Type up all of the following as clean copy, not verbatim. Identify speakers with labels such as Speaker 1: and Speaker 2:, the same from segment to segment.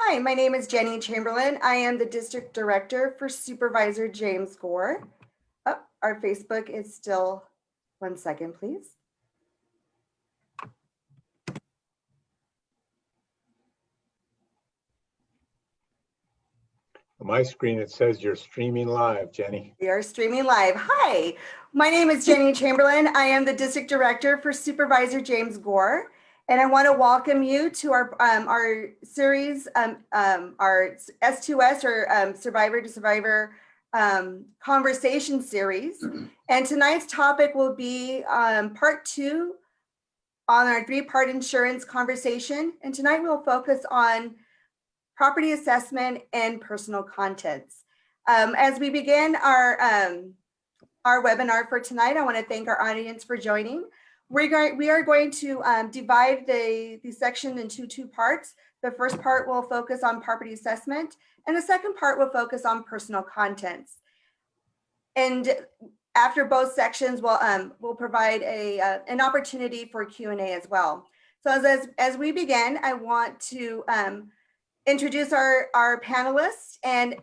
Speaker 1: Hi, my name is Jenny Chamberlain. I am the District Director for Supervisor James Gore. Oh, our Facebook is still, 1 second, please.
Speaker 2: On my screen, it says you're streaming live, Jenny.
Speaker 1: We are streaming live. Hi, my name is Jenny Chamberlain. I am the District Director for Supervisor James Gore. And I want to welcome you to our series, our S2S or Survivor to Survivor conversation series. And tonight's topic will be part 2 on our 3-part insurance conversation. And tonight we'll focus on property assessment and personal contents. As we begin our webinar for tonight, I want to thank our audience for joining. We are going to divide the section into 2 parts. The first part will focus on property assessment, and the second part will focus on personal contents. And after both sections, we'll provide an opportunity for Q&A as well. So as we begin, I want to introduce our panelists, and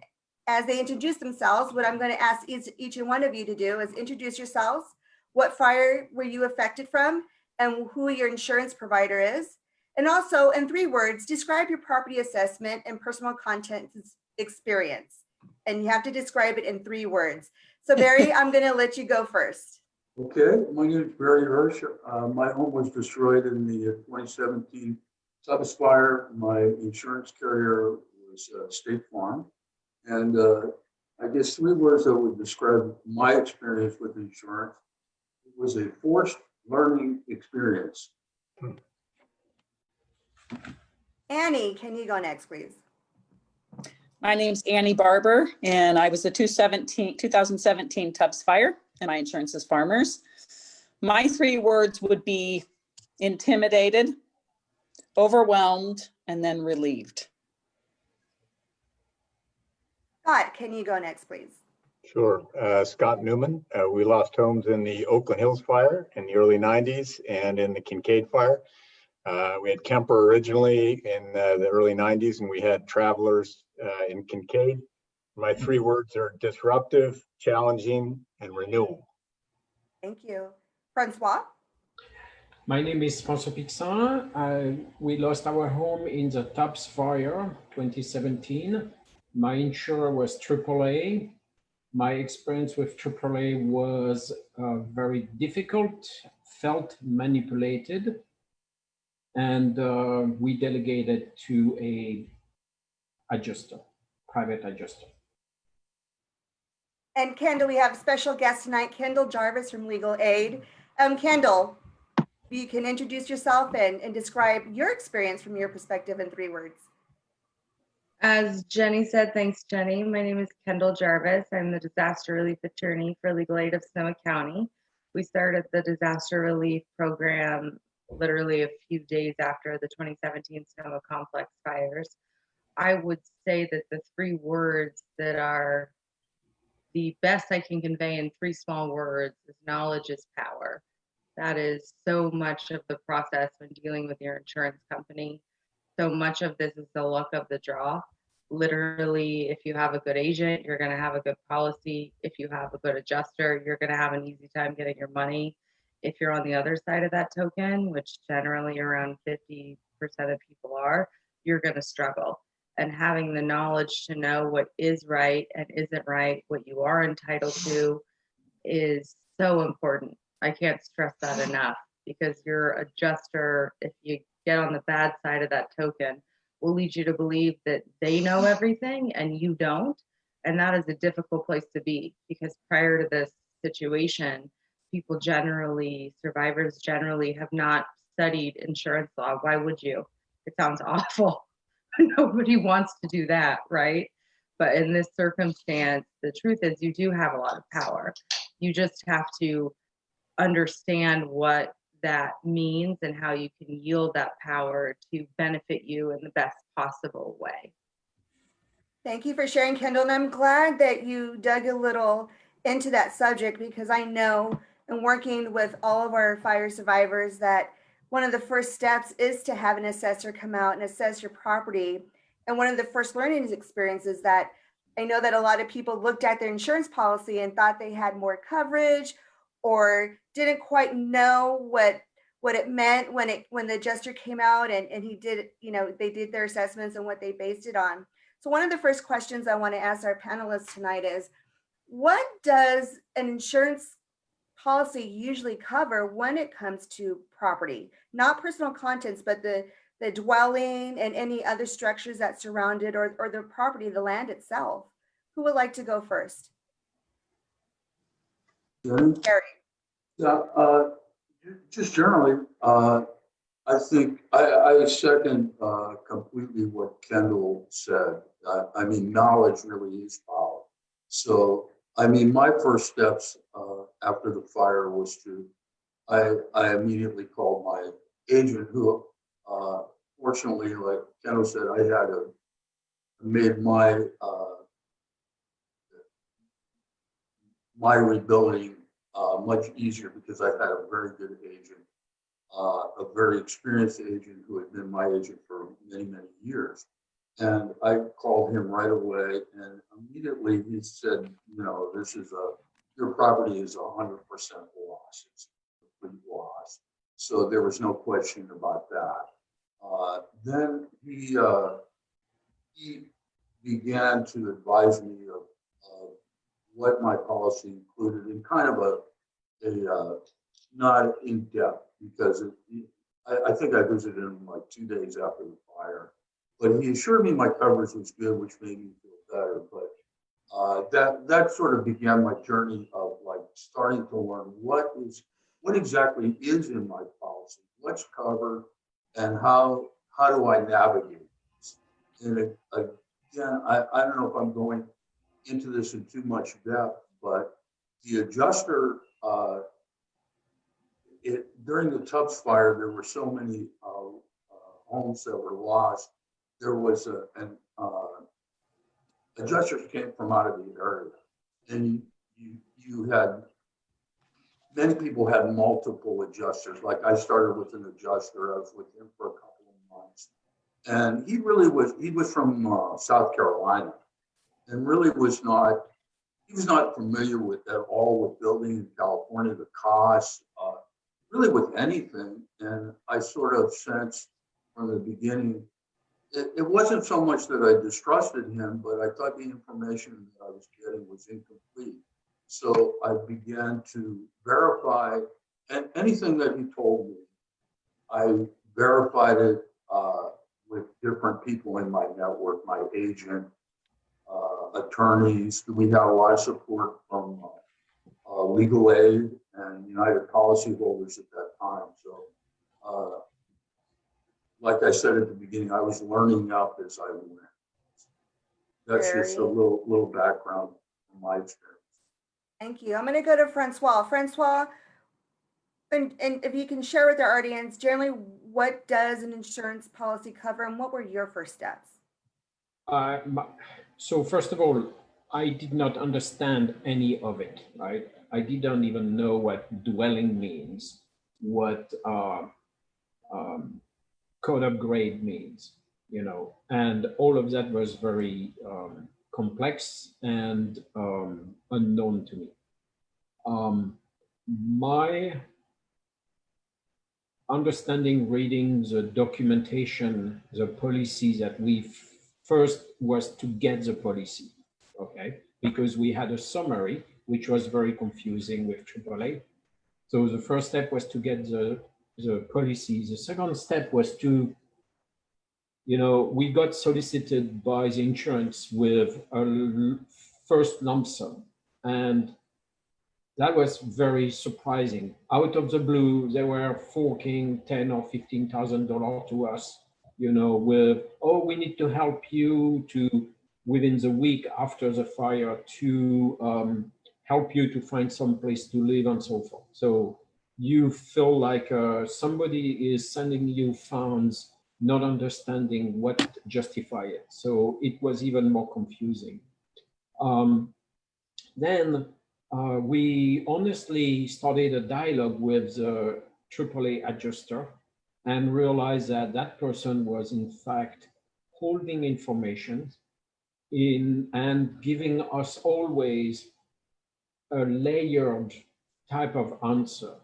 Speaker 1: as they introduce themselves, what I'm going to ask each and one of you to do is introduce yourselves. What fire were you affected from, and who your insurance provider is? And also, in 3 words, describe your property assessment and personal contents experience. And you have to describe it in 3 words. So Barry, I'm going to let you go first.
Speaker 3: Okay, my name is Barry Hirsch. My home was destroyed in the 2017 subs fire. My insurance carrier was State Farm. And I guess 3 words that would describe my experience with insurance. It was a forced learning experience.
Speaker 1: Annie, can you go next, please?
Speaker 4: My name's Annie Barber, and I was the 2017 Tubbs fire, and my insurance is Farmers. My 3 words would be intimidated, overwhelmed, and then relieved.
Speaker 1: Scott, can you go next, please?
Speaker 2: Sure. Scott Newman. We lost homes in the Oakland Hills fire in the early 90s and in the Kincaid fire. We had Kemper originally in the early 90s, and we had Travelers in Kincaid. My 3 words are disruptive, challenging, and renewal.
Speaker 1: Thank you. Francois?
Speaker 5: My name is François Pixin. We lost our home in the Tubbs fire 2017. My insurer was AAA. My experience with AAA was very difficult, felt manipulated, and we delegated to a adjuster, private adjuster.
Speaker 1: And Kendall, we have a special guest tonight, Kendall Jarvis from Legal Aid. Kendall, you can introduce yourself and describe your experience from your perspective in 3 words.
Speaker 6: As Jenny said, thanks, Jenny. My name is Kendall Jarvis. I'm the disaster relief attorney for Legal Aid of Sonoma County. We started the disaster relief program literally a few days after the 2017 Sonoma complex fires. I would say that the 3 words that are the best I can convey in 3 small words is knowledge is power. That is so much of the process when dealing with your insurance company. So much of this is the luck of the draw. Literally, if you have a good agent, you're going to have a good policy. If you have a good adjuster, you're going to have an easy time getting your money. If you're on the other side of that token, which generally around 50% of people are, you're going to struggle. And having the knowledge to know what is right and isn't right, what you are entitled to, is so important. I can't stress that enough, because your adjuster, if you get on the bad side of that token, will lead you to believe that they know everything and you don't. And that is a difficult place to be, because prior to this situation, people generally, survivors generally, have not studied insurance law. Why would you? It sounds awful. Nobody wants to do that, right? But in this circumstance, the truth is you do have a lot of power. You just have to understand what that means and how you can yield that power to benefit you in the best possible way.
Speaker 1: Thank you for sharing, Kendall. And I'm glad that you dug a little into that subject, because I know in working with all of our fire survivors that one of the first steps is to have an assessor come out and assess your property And one of the first learning experiences that I know that a lot of people looked at their insurance policy and thought they had more coverage or didn't quite know what it meant when the adjuster came out and he did, they did their assessments and what they based it on. So one of the first questions I want to ask our panelists tonight is, what does an insurance policy usually cover when it comes to property? Not personal contents, but the dwelling and any other structures that surround it, or the property, the land itself. Who would like to go first?
Speaker 3: Jenny?
Speaker 1: Gary.
Speaker 3: Yeah, just generally, I think I second completely what Kendall said. I mean, knowledge really is power. So, I mean, my first steps after the fire was I immediately called my agent, who, fortunately, like Kendall said, I had made my rebuilding much easier because I had a very good agent, a very experienced agent who had been my agent for many, many years. And I called him right away, and immediately he said, your property is 100% loss. It's a complete loss. So there was no question about that. Then he began to advise me of what my policy included in kind of a not in depth, because I think I visited him like 2 days after the fire, but he assured me my coverage was good, which made me feel better. But that sort of began my journey of like starting to learn what exactly is in my policy, what's covered, and how do I navigate this. And again, I don't know if I'm going into this in too much depth, but the adjuster, during the Tubbs fire, there were so many homes that were lost. There was an adjuster came from out of the area, and you had many people had multiple adjusters. Like I started with an adjuster. I was with him for a couple of months, and he was from South Carolina, and really was not familiar with at all with building in California, the costs, really with anything. And I sort of sensed from the beginning, it wasn't so much that I distrusted him, but I thought the information that I was getting was incomplete. So I began to verify, and anything that he told me, I verified it with different people in my network, my agent, attorneys. We had a lot of support from legal aid and United Policyholders at that time. So, like I said at the beginning, I was learning up as I went. That's just a little background from my experience.
Speaker 1: Thank you. I'm going to go to Francois. Francois, and if you can share with our audience, generally, what does an insurance policy cover, and what were your first steps?
Speaker 5: So first of all, I did not understand any of it, right? I didn't even know what dwelling means, what code upgrade means, and all of that was very complex and unknown to me. My understanding, reading the documentation, the policy that we first was to get the policy, okay? Because we had a summary, which was very confusing with AAA. So the first step was to get the policy. The second step was to, we got solicited by the insurance with a first lump sum. And that was very surprising. Out of the blue, they were forking $10,000 or $15,000 to us, with, oh, we need to help you to, within the week after the fire, to help you to find some place to live and so forth. So you feel like somebody is sending you funds, not understanding what justify it. So it was even more confusing. Then we honestly started a dialogue with the AAA adjuster and realized that that person was in fact holding information in and giving us always a layered type of answer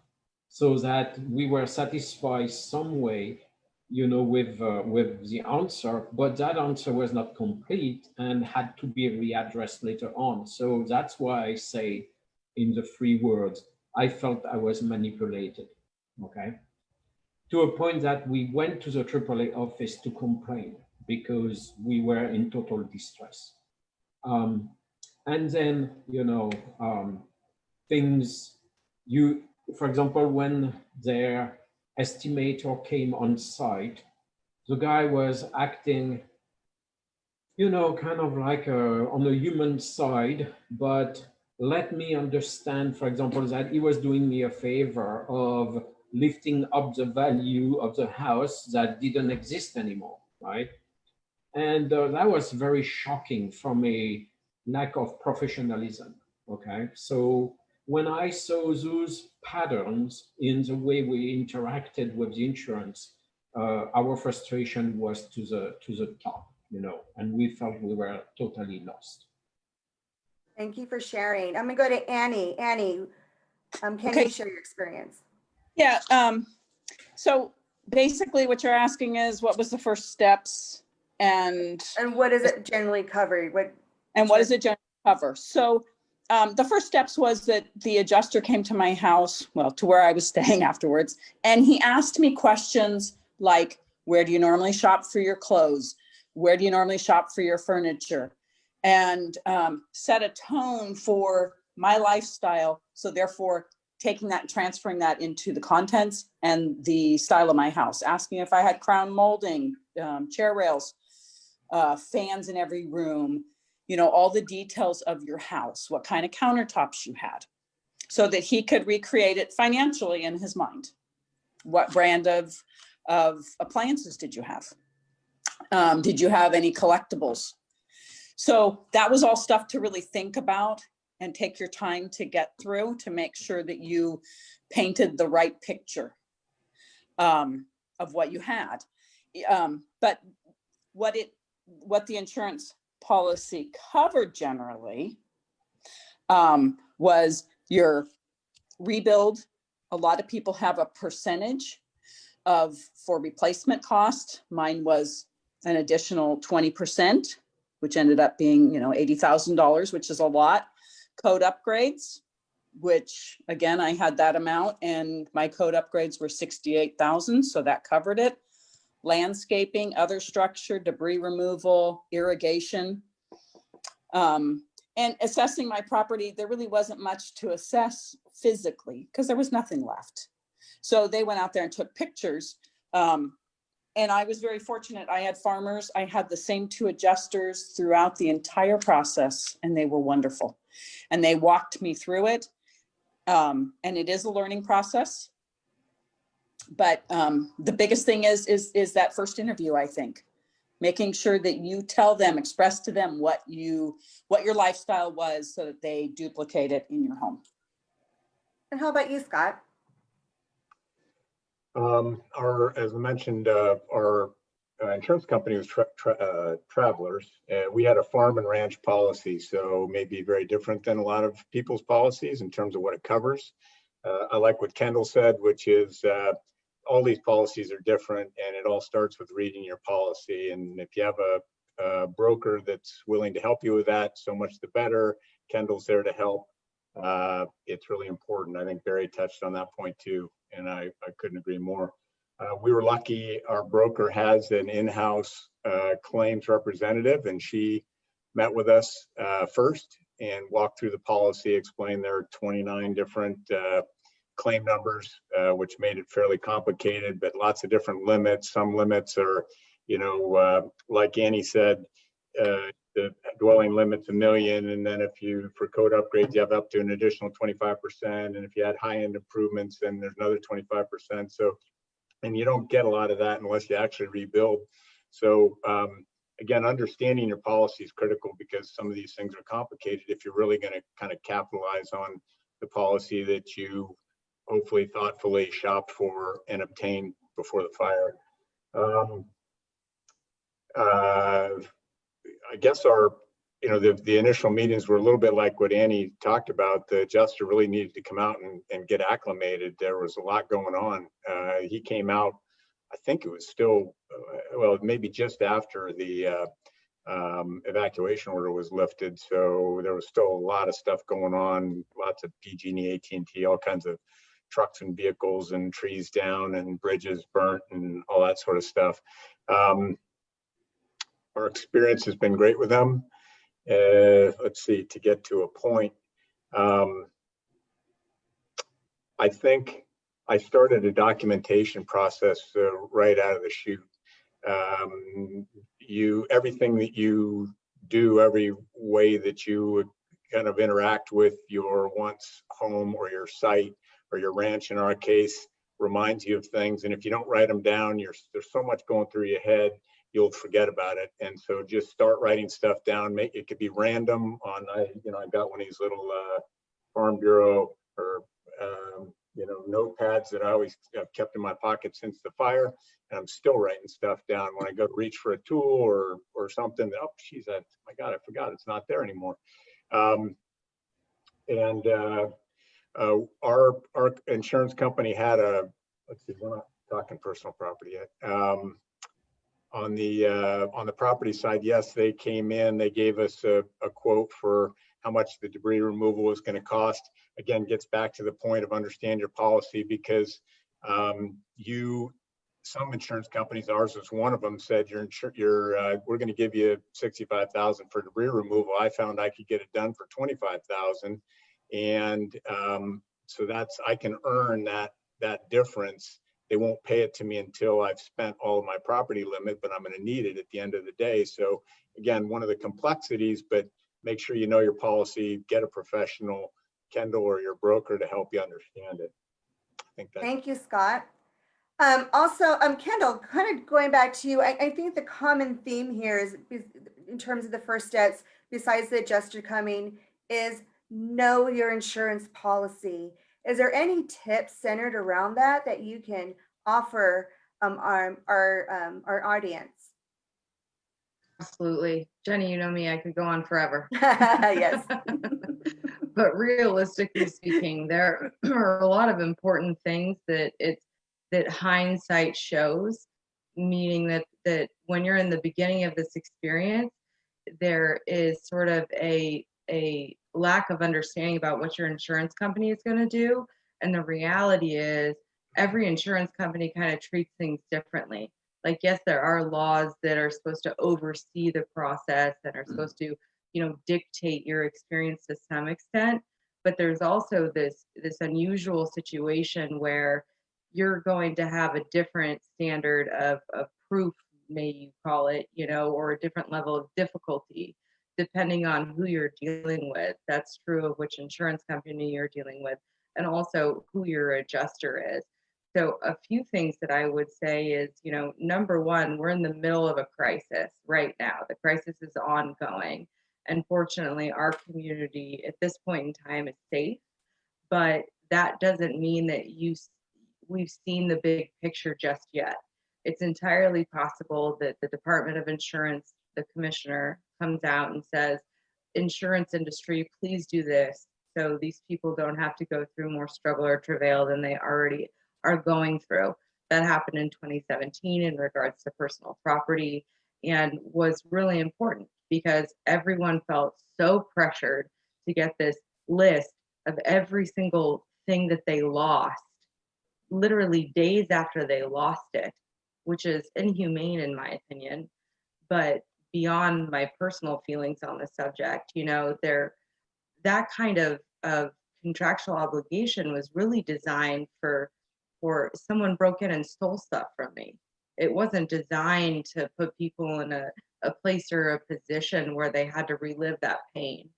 Speaker 5: so that we were satisfied some way, you know, with the answer, but that answer was not complete and had to be readdressed later on. So that's why I say in the 3 words, I felt I was manipulated, okay? To a point that we went to the AAA office to complain because we were in total distress. And then, you know, things for example, when their estimator came on site, the guy was acting, you know, kind of like on the human side, but let me understand, for example, that he was doing me a favor of lifting up the value of the house that didn't exist anymore, right? And that was very shocking from a lack of professionalism, okay? So when I saw those patterns in the way we interacted with the insurance, our frustration was to the top, you know, and we felt we were totally lost.
Speaker 1: Thank you for sharing. I'm gonna go to Annie. Annie, can
Speaker 4: Okay.
Speaker 1: you share your experience?
Speaker 4: Yeah, so basically what you're asking is what was the first steps and
Speaker 1: what does it generally cover? What
Speaker 4: does it generally cover? So the first steps was that the adjuster came to my house, well, to where I was staying afterwards, and he asked me questions like, where do you normally shop for your clothes? Where do you normally shop for your furniture? And set a tone for my lifestyle. So therefore, taking that and transferring that into the contents and the style of my house, asking if I had crown molding, chair rails, fans in every room, you know, all the details of your house, what kind of countertops you had, so that he could recreate it financially in his mind. What brand of appliances did you have? Did you have any collectibles? So that was all stuff to really think about and take your time to get through to make sure that you painted the right picture of what you had. But what the insurance policy covered generally was your rebuild. A lot of people have a percentage for replacement cost. Mine was an additional 20%, which ended up being, you know, $80,000, which is a lot. Code upgrades, which again, I had that amount, and my code upgrades were 68,000, so that covered it. Landscaping, other structure, debris removal, irrigation. And assessing my property, there really wasn't much to assess physically because there was nothing left. So they went out there and took pictures. And I was very fortunate. I had farmers. I had the same 2 adjusters throughout the entire process, and they were wonderful. And they walked me through it. And it is a learning process. But the biggest thing is that first interview, I think. Making sure that you tell them, express to them what your lifestyle was so that they duplicate it in your home.
Speaker 1: And how about you, Scott?
Speaker 2: As I mentioned, our insurance company was Travelers. We had a farm and ranch policy, so maybe very different than a lot of people's policies in terms of what it covers. I like what Kendall said, which is all these policies are different, and it all starts with reading your policy. And if you have a broker that's willing to help you with that, so much the better. Kendall's there to help. It's really important. I think Barry touched on that point too, and I couldn't agree more. We were lucky. Our broker has an in-house claims representative, and she met with us first and walked through the policy, explained there are 29 different claim numbers, which made it fairly complicated, but lots of different limits. Some limits are, you know, like Annie said, the dwelling limit's $1 million, and then if you, for code upgrades, you have up to an additional 25%, and if you had high-end improvements, then there's another 25%. So, and you don't get a lot of that unless you actually rebuild. So again, understanding your policy is critical because some of these things are complicated if you're really going to kind of capitalize on the policy that you hopefully thoughtfully shopped for and obtained before the fire. I guess the initial meetings were a little bit like what Annie talked about. The adjuster really needed to come out and get acclimated. There was a lot going on. He came out, I think it was still, well, maybe just after the evacuation order was lifted. So there was still a lot of stuff going on, lots of PG&E, AT&T, all kinds of trucks and vehicles and trees down and bridges burnt and all that sort of stuff. Our experience has been great with them. Let's see, to get to a point. I think I started a documentation process right out of the chute. Everything that you do, every way that you kind of interact with your once home or your site or your ranch in our case, reminds you of things. And if you don't write them down, there's so much going through your head, you'll forget about it. And so just start writing stuff down. It could be random on, I got one of these little Farm Bureau or notepads that I always have kept in my pocket since the fire, and I'm still writing stuff down when I go to reach for a tool or something. Oh, geez, my God, I forgot it's not there anymore. Our insurance company had let's see, we're not talking personal property yet. On the property side, yes, they came in, they gave us a quote for how much the debris removal was going to cost. Again, gets back to the point of understand your policy, because some insurance companies, ours was one of them, said we're going to give you $65,000 for debris removal. I found I could get it done for $25,000, and so I can earn that difference. They won't pay it to me until I've spent all of my property limit, but I'm going to need it at the end of the day. So again, one of the complexities, but make sure you know your policy, get a professional, Kendall, or your broker to help you understand it. I think that's.
Speaker 1: Thank you, Scott. Also, Kendall, kind of going back to you, I think the common theme here is, in terms of the first steps, besides the adjuster coming, is know your insurance policy. Is there any tips centered around that you can offer our audience?
Speaker 6: Absolutely. Jenny, you know me, I could go on forever.
Speaker 1: Yes.
Speaker 6: But realistically speaking, there are a lot of important things that hindsight shows, meaning that when you're in the beginning of this experience, there is sort of a lack of understanding about what your insurance company is going to do. And the reality is every insurance company kind of treats things differently. Like, yes, there are laws that are supposed to oversee the process and are supposed to, dictate your experience to some extent. But there's also this unusual situation where you're going to have a different standard of proof, may you call it, or a different level of difficulty, depending on who you're dealing with. That's true of which insurance company you're dealing with, and also who your adjuster is. So a few things that I would say is, number one, we're in the middle of a crisis right now. The crisis is ongoing. And fortunately, our community at this point in time is safe, but that doesn't mean that we've seen the big picture just yet. It's entirely possible that the Department of Insurance, the commissioner, comes out and says, insurance industry, please do this, so these people don't have to go through more struggle or travail than they already are going through. That happened in 2017 in regards to personal property, and was really important because everyone felt so pressured to get this list of every single thing that they lost, literally days after they lost it, which is inhumane in my opinion. But beyond my personal feelings on the subject, that kind of contractual obligation was really designed for someone broke in and stole stuff from me. It wasn't designed to put people in a place or a position where they had to relive that pain.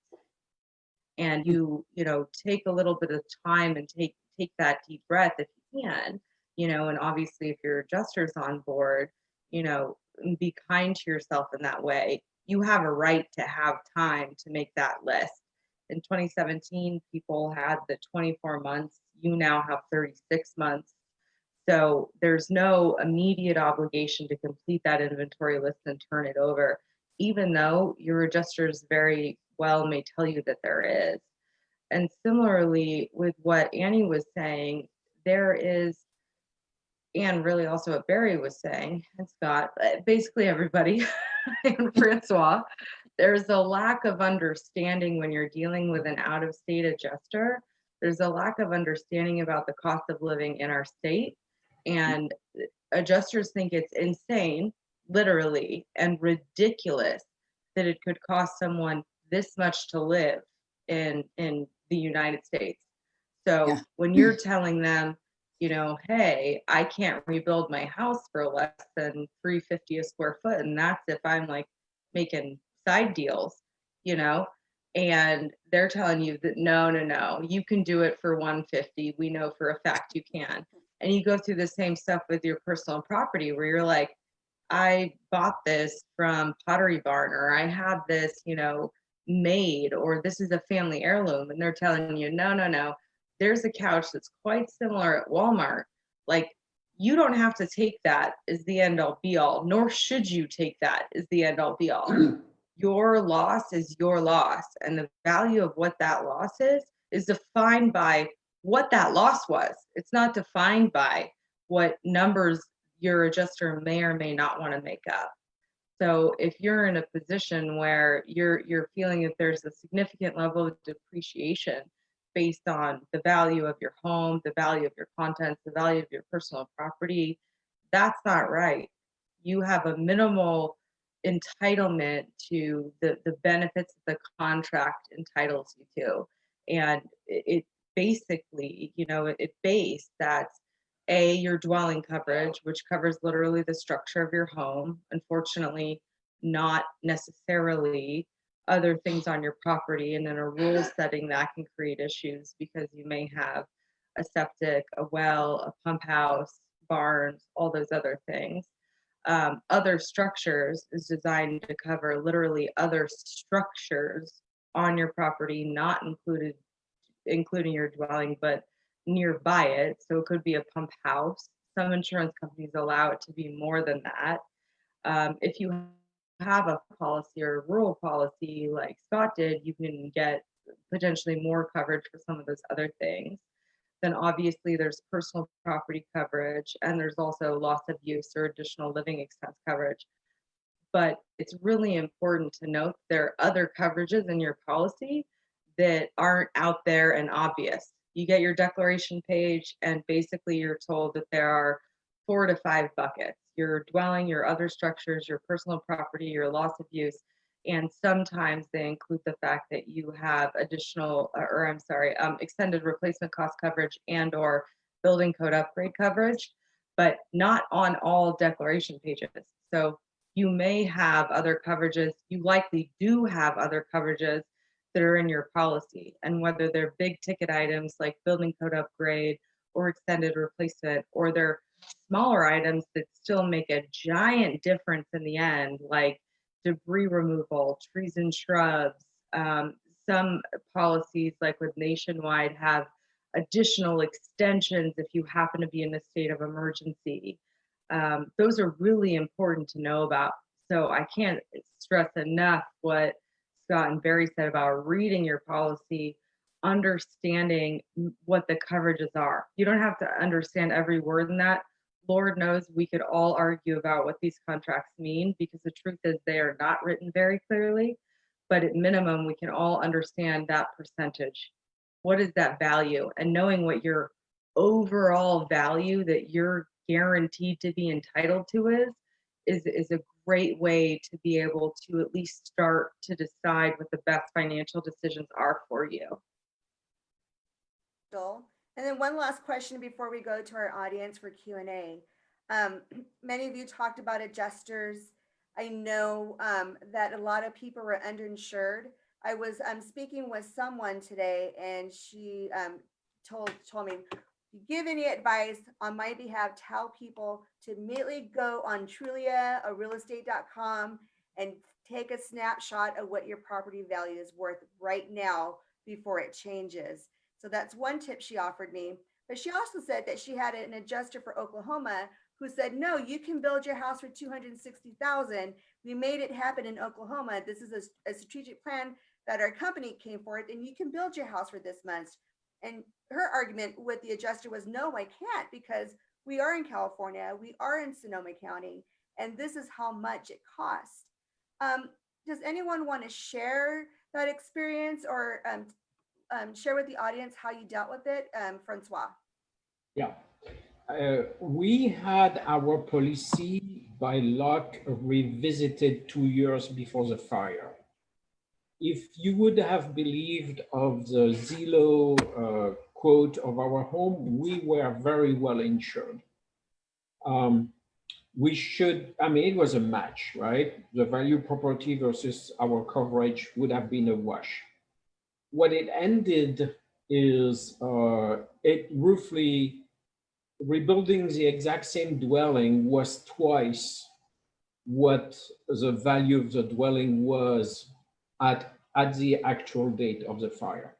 Speaker 6: And you take a little bit of time and take that deep breath if you can, and obviously if your adjuster's on board, be kind to yourself in that way. You have a right to have time to make that list. In 2017, people had the 24 months. You now have 36 months. So there's no immediate obligation to complete that inventory list and turn it over, even though your adjusters very well may tell you that there is. And similarly, with what Annie was saying, there is, and really also what Barry was saying, and Scott, basically everybody, and Francois, there's a lack of understanding when you're dealing with an out-of-state adjuster. There's a lack of understanding about the cost of living in our state. And adjusters think it's insane, literally, and ridiculous that it could cost someone this much to live in the United States. So
Speaker 4: Yeah.
Speaker 6: when you're telling them, you know, hey, I can't rebuild my house for less than $350 a square foot, and that's if I'm like making side deals, you know, and they're telling you that no, you can do it for 150. We know for a fact you can. And you go through the same stuff with your personal property where you're like, I bought this from Pottery Barn, or I had this, you know, made, or this is a family heirloom, and they're telling you, no, there's a couch that's quite similar at Walmart. Like, you don't have to take that as the end all be all, nor should you take that as the end all be all. Your loss is your loss, and the value of what that loss is defined by what that loss was. It's not defined by what numbers your adjuster may or may not want to make up. So if you're in a position where you're feeling that there's a significant level of depreciation based on the value of your home, the value of your contents, the value of your personal property, that's not right. You have a minimal entitlement to the benefits the contract entitles you to. And it basically, you know, it based that's your dwelling coverage, which covers literally the structure of your home. Unfortunately, not necessarily other things on your property. And then a rule setting that can create issues because you may have a septic, a well, a pump house, barns, all those other things. Other structures is designed to cover literally other structures on your property, not including your dwelling, but nearby it. So it could be a pump house. Some insurance companies allow it to be more than that. If you have a policy or a rural policy like Scott did, you can get potentially more coverage for some of those other things. Then obviously there's personal property coverage, and there's also loss of use or additional living expense coverage. But it's really important to note there are other coverages in your policy that aren't out there and obvious. You get your declaration page, and basically you're told that there are 4 to 5 buckets: your dwelling, your other structures, your personal property, your loss of use. And sometimes they include the fact that you have extended replacement cost coverage and or building code upgrade coverage, but not on all declaration pages. So you may have other coverages, you likely do have other coverages that are in your policy. And whether they're big ticket items like building code upgrade or extended replacement, or they're smaller items that still make a giant difference in the end, like debris removal, trees and shrubs. Some policies, like with Nationwide, have additional extensions if you happen to be in a state of emergency. Those are really important to know about. So I can't stress enough what Scott and Barry said about reading your policy, understanding what the coverages are. You don't have to understand every word in that. Lord knows we could all argue about what these contracts mean, because the truth is they are not written very clearly. But at minimum, we can all understand that percentage. What is that value? And knowing what your overall value that you're guaranteed to be entitled to is a great way to be able to at least start to decide what the best financial decisions are for you.
Speaker 1: Joel. And then one last question before we go to our audience for Q&A. Many of you talked about adjusters. I know that a lot of people were underinsured. I was speaking with someone today, and she told me, if you give any advice on my behalf, tell people to immediately go on Trulia or realestate.com and take a snapshot of what your property value is worth right now before it changes. So that's one tip she offered me. But she also said that she had an adjuster for Oklahoma who said, no, you can build your house for 260,000. We made it happen in Oklahoma. This is a strategic plan that our company came forward, and you can build your house for this much. And her argument with the adjuster was, no, I can't, because we are in California, we are in Sonoma County, and this is how much it costs. Does anyone want to share that experience, or share with the audience how you dealt with it, Francois?
Speaker 5: Yeah. We had our policy by luck revisited 2 years before the fire. If you would have believed of the Zillow quote of our home, we were very well insured. We should, I mean, it was a match, right? The value property versus our coverage would have been a wash. What it ended is it roughly, rebuilding the exact same dwelling was twice what the value of the dwelling was at the actual date of the fire.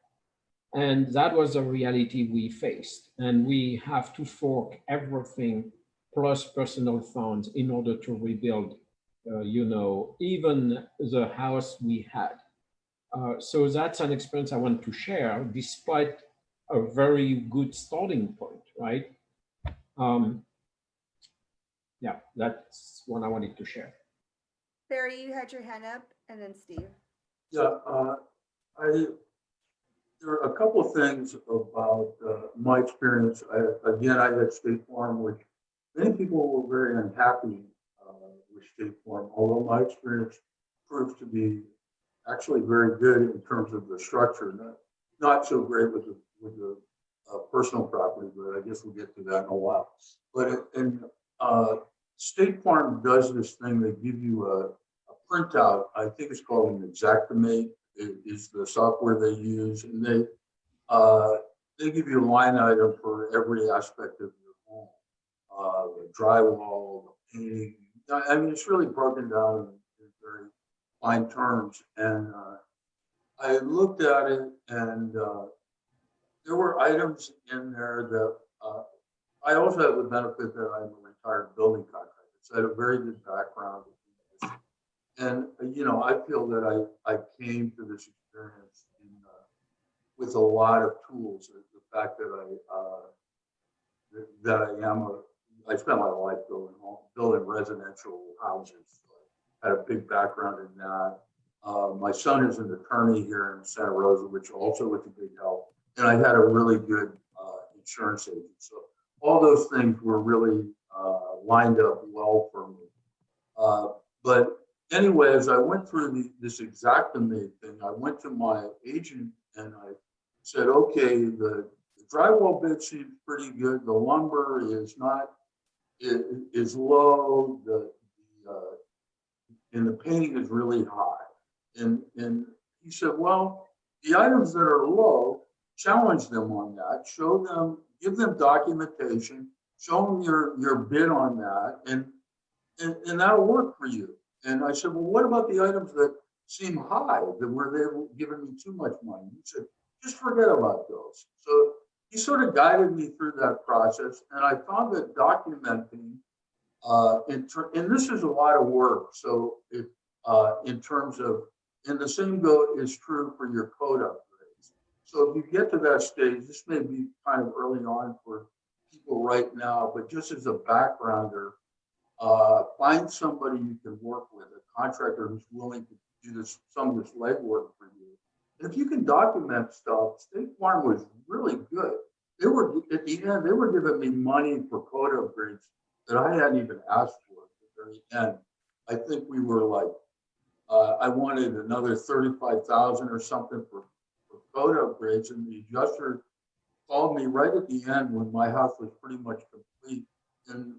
Speaker 5: And that was the reality we faced. And we have to fork everything plus personal funds in order to rebuild, even the house we had. So that's an experience I want to share, despite a very good starting point, right? Yeah, that's what I wanted to share.
Speaker 1: Barry, you had your hand up, and then Steve.
Speaker 3: Yeah, there are a couple of things about my experience. I had State Farm, which many people were very unhappy with State Farm, although my experience proved to be actually very good in terms of the structure. Not so great with the personal property, but I guess we'll get to that in a while. But State Farm does this thing. They give you a printout. I think it's called an Xactimate. It is the software they use, and they give you a line item for every aspect of your home, the drywall, the painting. I mean, it's really broken down in very fine terms. And I looked at it, and there were items in there that I also have the benefit that I'm a retired building contractor, so I had a very good background. And, I feel that I came to this experience with a lot of tools. The fact that I spent my life building residential houses. So I had a big background in that. My son is an attorney here in Santa Rosa, which also was a big help. And I had a really good insurance agent. So all those things were really lined up well for me. But anyway, as I went through this Xactimate thing, I went to my agent and I said, okay, the drywall bid seems pretty good. The lumber is not, it is low. And the painting is really high. And he said, well, the items that are low, challenge them on that, show them, give them documentation, show them your bid on that, and that'll work for you. And I said, well, what about the items that seem high, that were they giving me too much money? He said, just forget about those. So he sort of guided me through that process. And I found that documenting, and this is a lot of work. So in terms of, and the same is true for your code upgrades. So if you get to that stage, this may be kind of early on for people right now, but just as a backgrounder, find somebody you can work with, a contractor who's willing to do some of this legwork for you. And if you can document stuff, State Farm was really good. They were, at the end, they were giving me money for code upgrades that I hadn't even asked for at the very end. I think we were like, I wanted another 35,000 or something for code upgrades, and the adjuster called me right at the end when my house was pretty much complete. And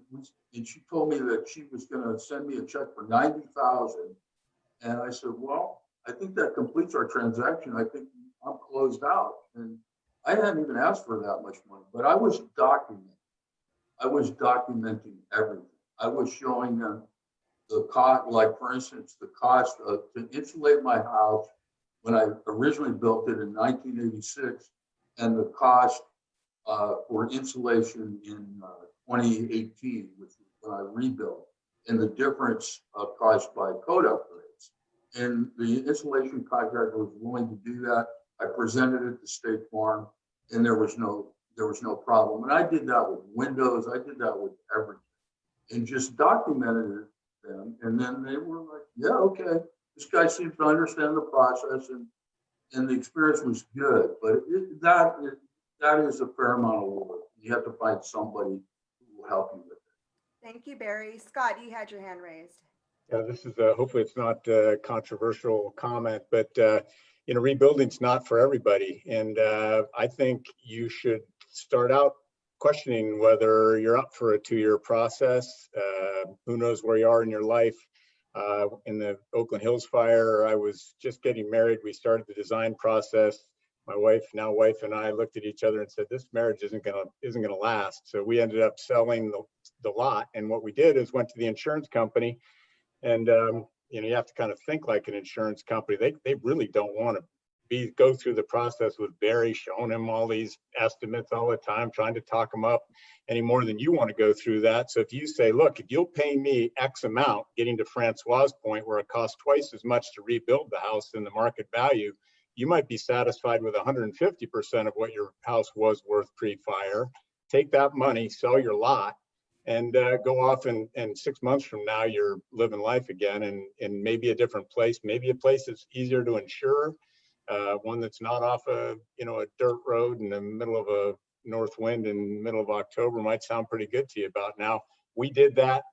Speaker 3: she told me that she was going to send me a check for 90,000. And I said, well, I think that completes our transaction. I think I'm closed out. And I hadn't even asked for that much money, but I was documenting. I was documenting everything. I was showing them the cost, like for instance, the cost to insulate my house when I originally built it in 1986, and the cost for insulation in 2018, which was when I rebuilt, and the difference caused by code upgrades. And the insulation contractor was willing to do that. I presented it to State Farm, and there was no problem. And I did that with windows. I did that with everything, and just documented it them. And then they were like, "Yeah, okay, this guy seems to understand the process," and the experience was good. But that is a fair amount of work. You have to find somebody who will help you with it.
Speaker 1: Thank you, Barry. Scott, you had your hand raised.
Speaker 2: Yeah, this is hopefully it's not a controversial comment, but rebuilding's not for everybody, and I think you should start out questioning whether you're up for a 2-year process. Who knows where you are in your life? In the Oakland Hills fire, I was just getting married. We started the design process. My now wife, and I looked at each other and said, "This marriage isn't gonna last." So we ended up selling the lot, and what we did is went to the insurance company. And you have to kind of think like an insurance company. They really don't want to go through the process with Barry showing him all these estimates all the time, trying to talk them up any more than you want to go through that. So if you say, "Look, if you'll pay me X amount," getting to Francois' point, where it costs twice as much to rebuild the house than the market value, you might be satisfied with 150% of what your house was worth pre-fire. Take that money, sell your lot, and go off, and 6 months from now, you're living life again, and maybe a different place, maybe a place that's easier to insure, one that's not off a dirt road in the middle of a north wind in the middle of October might sound pretty good to you about now. We did that,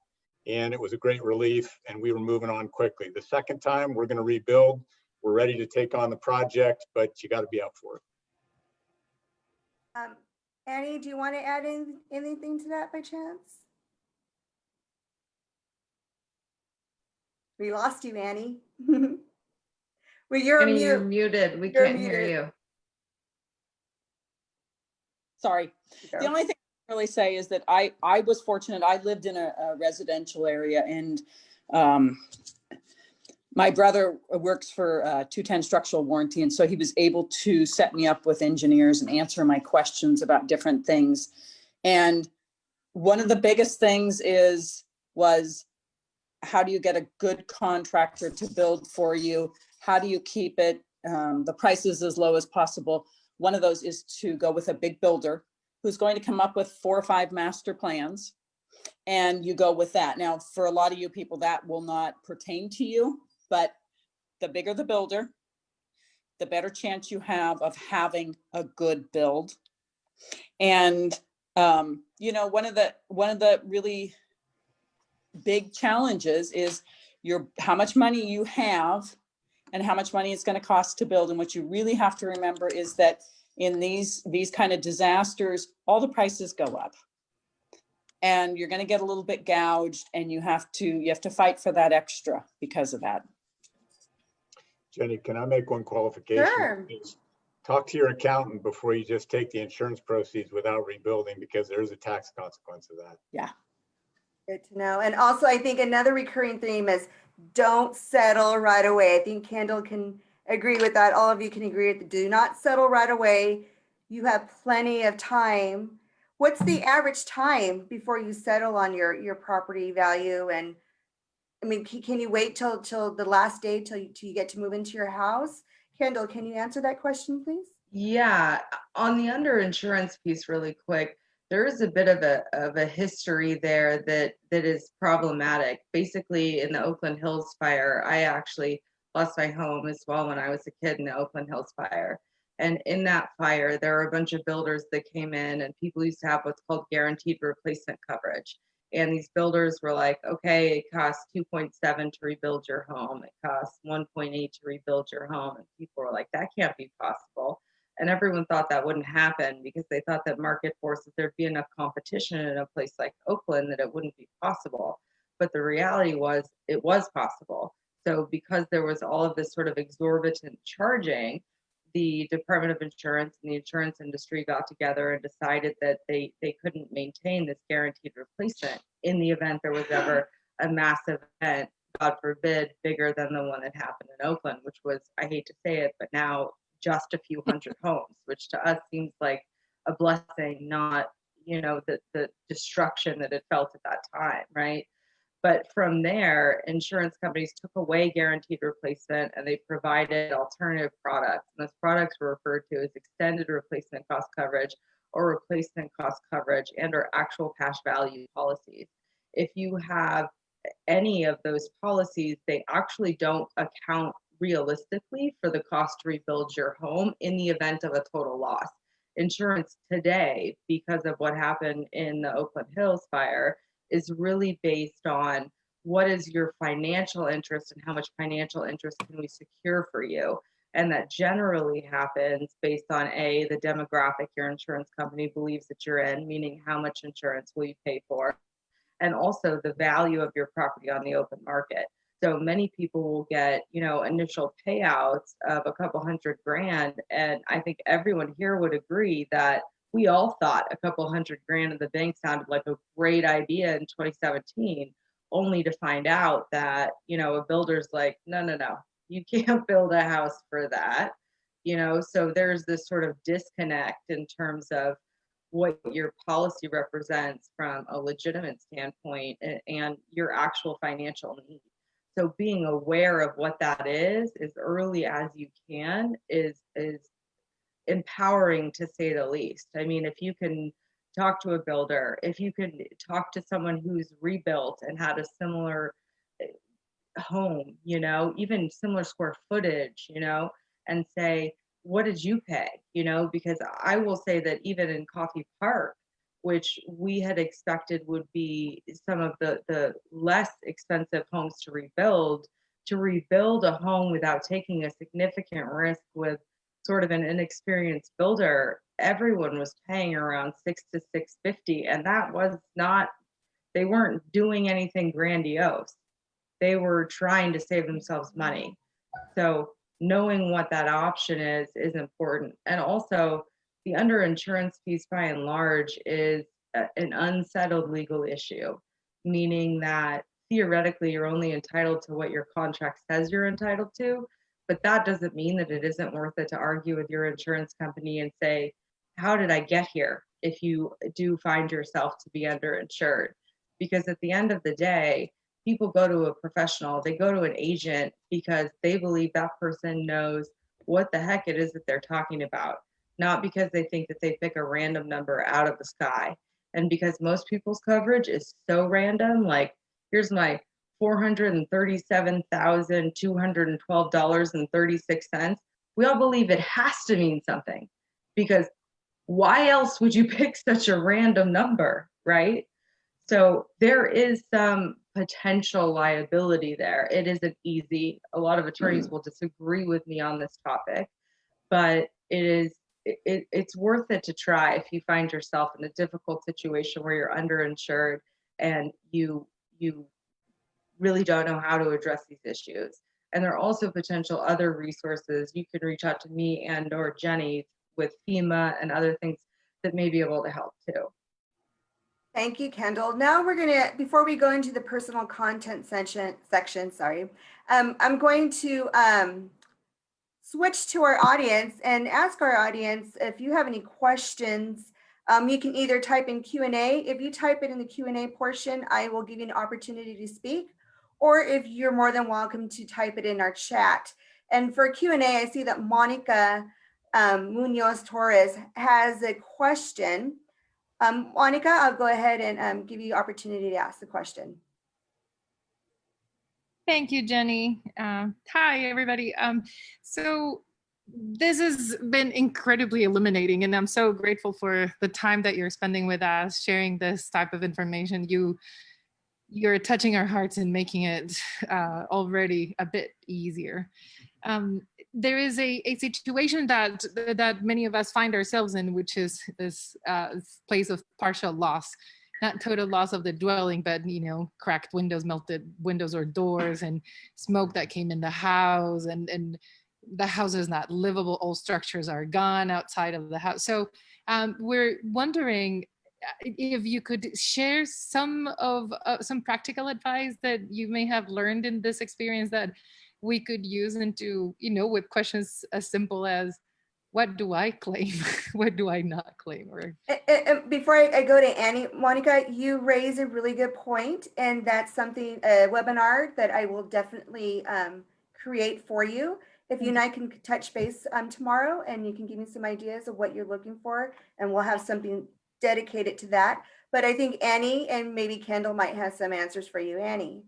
Speaker 2: and it was a great relief, and we were moving on quickly. The second time, we're going to rebuild. We're ready to take on the project, but you got to be up for it.
Speaker 1: Annie, do you want to add anything to that by chance? We lost you, Annie. Well, you're
Speaker 6: Annie, you're
Speaker 1: mute.
Speaker 6: muted. We
Speaker 1: You're
Speaker 6: can't hear
Speaker 1: muted.
Speaker 6: you.
Speaker 4: Sorry. The only thing I can really say is that I was fortunate. I lived in a residential area, and my brother works for 210 Structural Warranty, and so he was able to set me up with engineers and answer my questions about different things. And one of the biggest things was how do you get a good contractor to build for you? How do you keep it the prices as low as possible? One of those is to go with a big builder who's going to come up with 4 or 5 master plans, and you go with that. Now, for a lot of you people, that will not pertain to you, but the bigger the builder, the better chance you have of having a good build. And one of the really big challenges is how much money you have and how much money it's going to cost to build. And what you really have to remember is that in these kind of disasters, all the prices go up, and you're going to get a little bit gouged, and you have to fight for that extra because of that.
Speaker 2: Jenny, can I make one qualification?
Speaker 1: Sure.
Speaker 2: Talk to your accountant before you just take the insurance proceeds without rebuilding, because there is a tax consequence of that.
Speaker 4: Yeah.
Speaker 1: Good to know. And also, I think another recurring theme is don't settle right away. I think Kendall can agree with that. All of you can agree with it. Do not settle right away. You have plenty of time. What's the average time before you settle on your property value? And I mean, can you wait till the last day till you get to move into your house? Kendall, can you answer that question, please?
Speaker 6: Yeah, on the underinsurance piece really quick, there is a bit of a history there that is problematic. Basically, in the Oakland Hills fire, I actually lost my home as well when I was a kid in the Oakland Hills fire. And in that fire, there were a bunch of builders that came in, and people used to have what's called guaranteed replacement coverage. And these builders were like, okay, it costs 2.7 to rebuild your home. It costs 1.8 to rebuild your home. And people were like, that can't be possible. And everyone thought that wouldn't happen because they thought that market forces, there'd be enough competition in a place like Oakland that it wouldn't be possible. But the reality was it was possible. So because there was all of this sort of exorbitant charging, the Department of Insurance and the insurance industry got together and decided that they couldn't maintain this guaranteed replacement in the event there was ever a massive event, God forbid, bigger than the one that happened in Oakland, which was, I hate to say it, but now just a few hundred homes, which to us seems like a blessing, not, the destruction that it felt at that time, right? But from there, insurance companies took away guaranteed replacement and they provided alternative products. And those products were referred to as extended replacement cost coverage or replacement cost coverage and or actual cash value policies. If you have any of those policies, they actually don't account realistically for the cost to rebuild your home in the event of a total loss. Insurance today, because of what happened in the Oakland Hills fire, is really based on what is your financial interest and how much financial interest can we secure for you. And that generally happens based on the demographic your insurance company believes that you're in, meaning how much insurance will you pay for, and also the value of your property on the open market. So many people will get, initial payouts of a couple $100,000. And I think everyone here would agree that we all thought a couple $100,000 in the bank sounded like a great idea in 2017, only to find out that, a builder's like, no, you can't build a house for that. So there's this sort of disconnect in terms of what your policy represents from a legitimate standpoint and your actual financial needs. So being aware of what that is as early as you can is empowering, to say the least. I mean, if you can talk to a builder, if you can talk to someone who's rebuilt and had a similar home, even similar square footage, and say, what did you pay? Because I will say that even in Coffee Park, which we had expected would be some of the less expensive homes to rebuild a home without taking a significant risk with sort of an inexperienced builder, everyone was paying around $600 to $650, and that was not, they weren't doing anything grandiose. They were trying to save themselves money. So knowing what that option is important. And also the underinsurance piece by and large is an unsettled legal issue, meaning that theoretically you're only entitled to what your contract says you're entitled to, but that doesn't mean that it isn't worth it to argue with your insurance company and say, how did I get here if you do find yourself to be underinsured? Because at the end of the day, people go to a professional, they go to an agent because they believe that person knows what the heck it is that they're talking about, not because they think that they pick a random number out of the sky. And because most people's coverage is so random, like, here's my $437,212.36, we all believe it has to mean something, because why else would you pick such a random number, right? So there is some potential liability there. It isn't easy. A lot of attorneys will disagree with me on this topic, but it's worth it to try if you find yourself in a difficult situation where you're underinsured and you really don't know how to address these issues. And there are also potential other resources. You can reach out to me and or Jenny with FEMA and other things that may be able to help too.
Speaker 1: Thank you, Kendall. Now we're gonna, before we go into the personal content section, I'm going to switch to our audience and ask our audience if you have any questions. You can either type in Q&A. If you type it in the Q&A portion, I will give you an opportunity to speak, or if you're more than welcome to type it in our chat. And for Q&A, I see that Monica Munoz Torres has a question. Monica, I'll go ahead and give you the opportunity to ask the question.
Speaker 7: Thank you, Jenny. Hi, everybody. So this has been incredibly illuminating, and I'm so grateful for the time that you're spending with us, sharing this type of information. You're touching our hearts and making it already a bit easier. There is a situation that many of us find ourselves in, which is this place of partial loss. Not total loss of the dwelling, but cracked windows, melted windows or doors, and smoke that came in the house, and the house is not livable. All structures are gone outside of the house. So we're wondering if you could share some practical advice that you may have learned in this experience that we could use into, with questions as simple as, what do I claim? What do I not claim? Or
Speaker 1: Before I go to Annie, Monica, you raise a really good point, and that's something, a webinar that I will definitely create for you. If you and I can touch base tomorrow, and you can give me some ideas of what you're looking for, and we'll have something dedicated to that. But I think Annie and maybe Kendall might have some answers for you. Annie.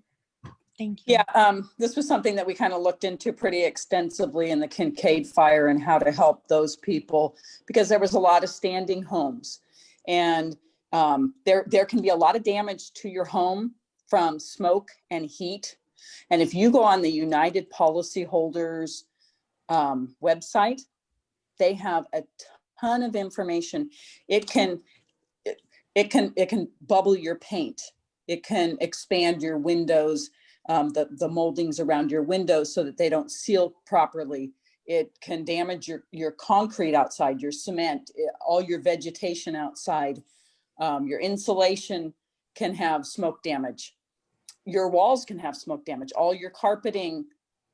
Speaker 7: thank you.
Speaker 4: Yeah, this was something that we kind of looked into pretty extensively in the Kincaid fire and how to help those people, because there was a lot of standing homes, and there can be a lot of damage to your home from smoke and heat. And if you go on the United Policyholders website, they have a ton of information. It can bubble your paint. It can expand your windows, the moldings around your windows so that they don't seal properly. It can damage your concrete outside, your cement, all your vegetation outside. Your insulation can have smoke damage. Your walls can have smoke damage. All your carpeting,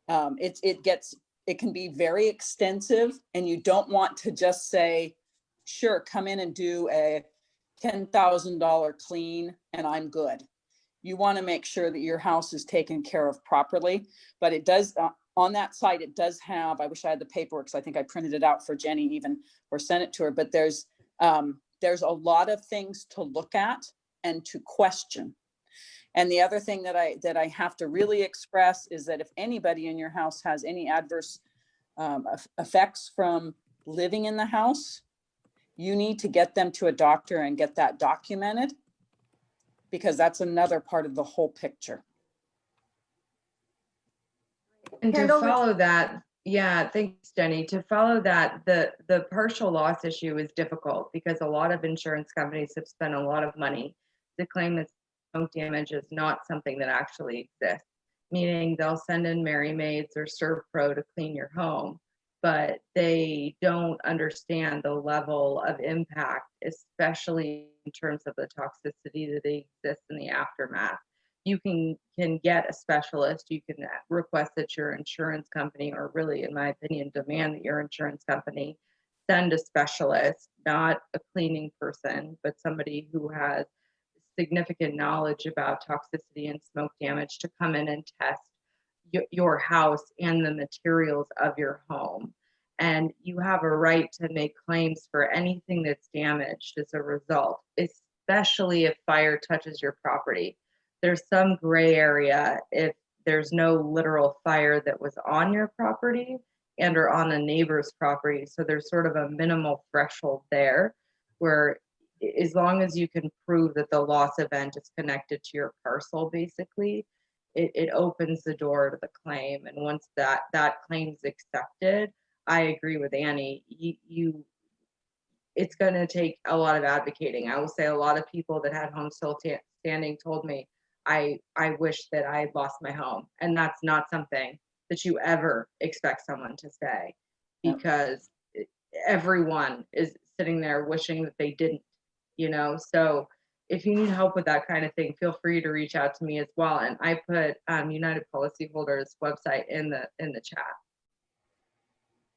Speaker 4: it can be very extensive, and you don't want to just say, sure, come in and do a $10,000 clean and I'm good. You want to make sure that your house is taken care of properly. But it does, on that site, it does have, I wish I had the paperwork, because I think I printed it out for Jenny even, or sent it to her, but there's a lot of things to look at and to question. And the other thing that I have to really express is that if anybody in your house has any adverse effects from living in the house, you need to get them to a doctor and get that documented, because that's another part of the whole picture.
Speaker 6: And to
Speaker 1: Kendall,
Speaker 6: follow that, yeah, thanks, Jenny. To follow that, the partial loss issue is difficult because a lot of insurance companies have spent a lot of money to claim that smoke damage is not something that actually exists, meaning they'll send in Mary Maids or ServPro to clean your home, but they don't understand the level of impact, especially in terms of the toxicity that exists in the aftermath. You can get a specialist. You can request that your insurance company, or really, in my opinion, demand that your insurance company send a specialist, not a cleaning person, but somebody who has significant knowledge about toxicity and smoke damage to come in and test your house and the materials of your home. And you have a right to make claims for anything that's damaged as a result, especially if fire touches your property. There's some gray area if there's no literal fire that was on your property and or on a neighbor's property. So there's sort of a minimal threshold there where, as long as you can prove that the loss event is connected to your parcel, basically, it opens the door to the claim. And once that claim's accepted, I agree with Annie. It's going to take a lot of advocating. I will say a lot of people that had homes still standing told me, I wish that I had lost my home. And that's not something that you ever expect someone to say, because everyone is sitting there wishing that they didn't, So if you need help with that kind of thing, feel free to reach out to me as well. And I put United Policyholders website in the chat.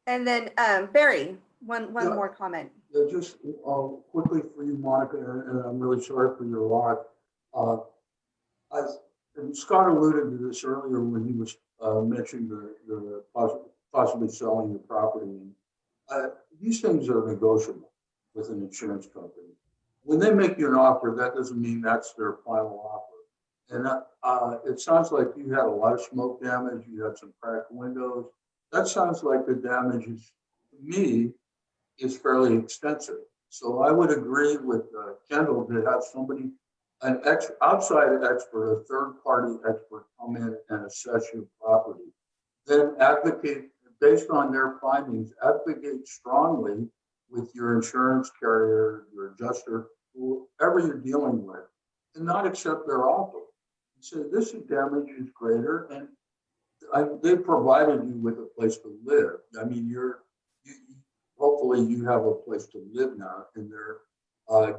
Speaker 1: And then Barry, one more comment.
Speaker 3: Yeah, just quickly for you, Monica, and I'm really sorry for your loss. Scott alluded to this earlier when he was mentioning the possibly selling the property. These things are negotiable with an insurance company. When they make you an offer, that doesn't mean that's their final offer. And it sounds like you had a lot of smoke damage. You had some cracked windows. That sounds like the damage is, to me, is fairly extensive. So I would agree with Kendall to have somebody, an outside expert, a third-party expert, come in and assess your property. Then advocate, based on their findings, advocate strongly with your insurance carrier, your adjuster, whoever you're dealing with, and not accept their offer. Say, this damage is greater, and they provided you with a place to live. I mean, hopefully you have a place to live now, and they're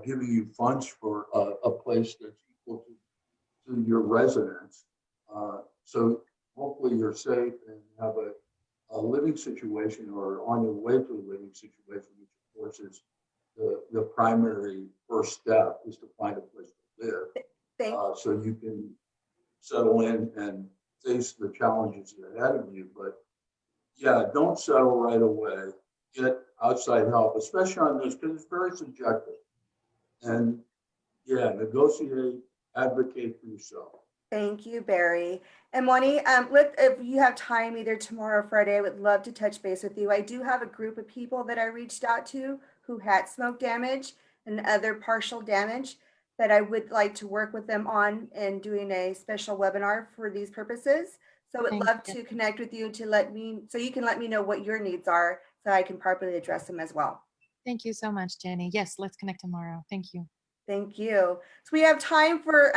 Speaker 3: giving you funds for a place that's equal to your residence. So hopefully you're safe and have a living situation, or on your way to a living situation course, is the primary first step is to find a place to live. So you can settle in and face the challenges ahead of you. But yeah, don't settle right away. Get outside help, especially on this, because it's very subjective. And yeah, negotiate, advocate for yourself.
Speaker 1: Thank you, Barry. And Moni, if you have time, either tomorrow or Friday, I would love to touch base with you. I do have a group of people that I reached out to who had smoke damage and other partial damage that I would like to work with them on and doing a special webinar for these purposes. So I would
Speaker 7: Thank
Speaker 1: love
Speaker 7: you.
Speaker 1: to connect with you so you can let me know what your needs are so I can properly address them as well.
Speaker 7: Thank you so much, Jenny. Yes, let's connect tomorrow. Thank you.
Speaker 1: Thank you. So we have time for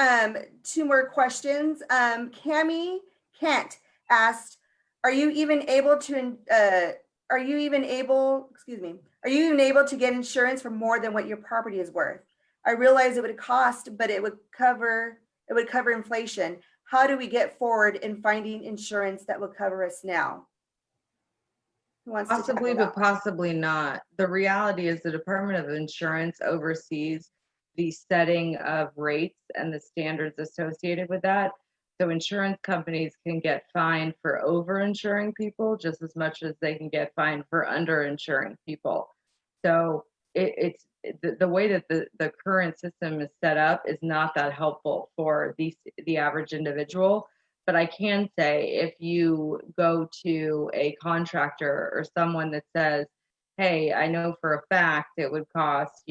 Speaker 1: 2 more questions. Cami Kent asked, are you even able to get insurance for more than what your property is worth? I realize it would cost, but it would cover inflation. How do we get forward in finding insurance that will cover us now? Who wants to
Speaker 6: Possibly,
Speaker 1: tackle
Speaker 6: but
Speaker 1: that one?
Speaker 6: possibly not. The reality is the Department of Insurance oversees the setting of rates and the standards associated with that. So insurance companies can get fined for over-insuring people just as much as they can get fined for under-insuring people. So it's the way that the current system is set up is not that helpful for the average individual. But I can say if you go to a contractor or someone that says, hey, I know for a fact it would cost,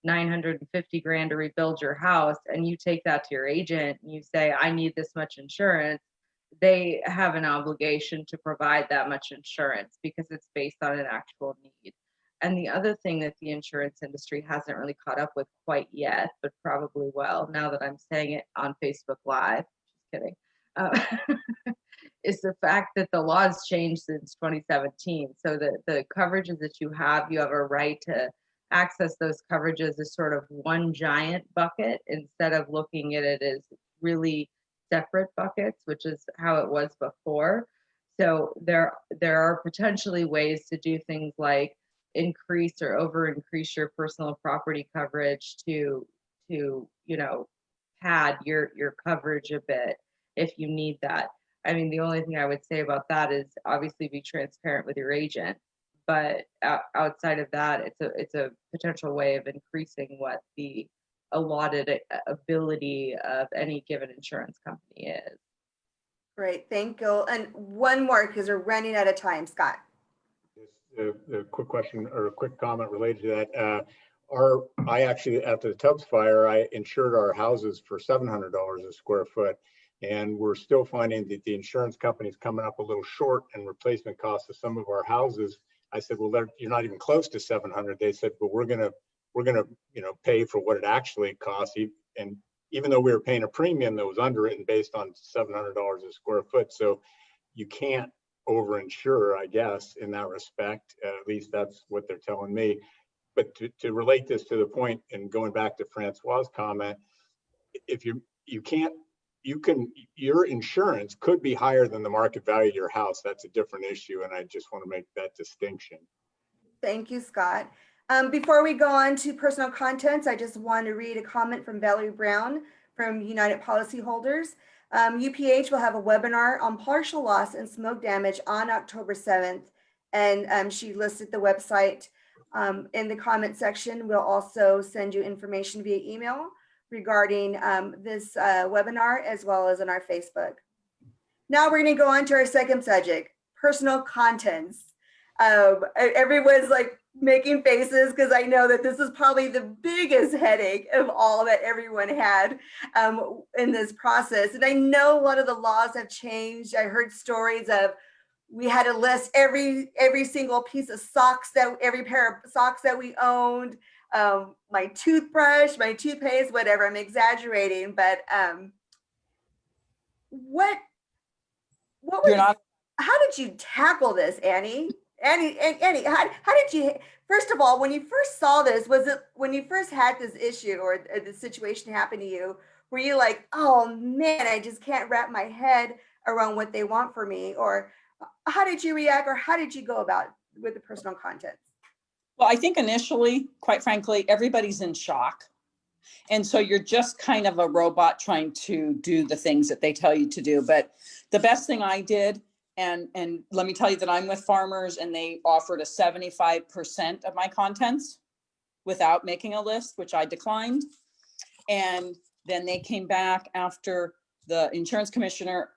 Speaker 6: 950 grand to rebuild your house, and you take that to your agent and you say, I need this much insurance, they have an obligation to provide that much insurance because it's based on an actual need. And the other thing that the insurance industry hasn't really caught up with quite yet, but probably will now that I'm saying it on Facebook Live, just kidding, is the fact that the laws changed since 2017. So the coverages that you have a right to access those coverages as sort of one giant bucket instead of looking at it as really separate buckets, which is how it was before. So there are potentially ways to do things like increase or over increase your personal property coverage to pad your coverage a bit if you need that. I mean, the only thing I would say about that is obviously be transparent with your agent, but outside of that, it's a potential way of increasing what the allotted ability of any given insurance company is.
Speaker 1: Great, thank you. And one more because we're running out of time, Scott.
Speaker 2: Just a quick question or a quick comment related to that. I actually, after the Tubbs fire, I insured our houses for $700 a square foot. And we're still finding that the insurance company's coming up a little short in replacement costs of some of our houses. I said, well, you're not even close to 700. They said, but we're gonna pay for what it actually costs. And even though we were paying a premium that was underwritten based on $700 a square foot, so you can't overinsure, I guess, in that respect. At least that's what they're telling me. But to relate this to the point, and going back to Francois's comment, if your insurance could be higher than the market value of your house. That's a different issue. And I just want to make that distinction.
Speaker 1: Thank you, Scott. Before we go on to personal contents, I just want to read a comment from Valerie Brown from United Policyholders. UPH will have a webinar on partial loss and smoke damage on October 7th. And she listed the website in the comment section. We'll also send you information via email regarding this webinar, as well as on our Facebook. Now we're going to go on to our second subject, personal contents. Everyone's like making faces because I know that this is probably the biggest headache of all that everyone had in this process. And I know a lot of the laws have changed. I heard stories of we had to list every single piece of socks, every pair of socks that we owned, my toothbrush, my toothpaste, whatever. I'm exaggerating, but what was, how did you tackle this, Annie? Annie, how did you, first of all, when you first saw this, was it when you first had this issue or the situation happen to you, were you like, oh man, I just can't wrap my head around what they want for me? Or how did you react, or how did you go about with the personal contents?
Speaker 4: Well, I think initially, quite frankly, everybody's in shock. And so you're just kind of a robot trying to do the things that they tell you to do. But the best thing I did, and let me tell you that I'm with Farmers and they offered a 75% of my contents without making a list, which I declined. And then they came back after the insurance commissioner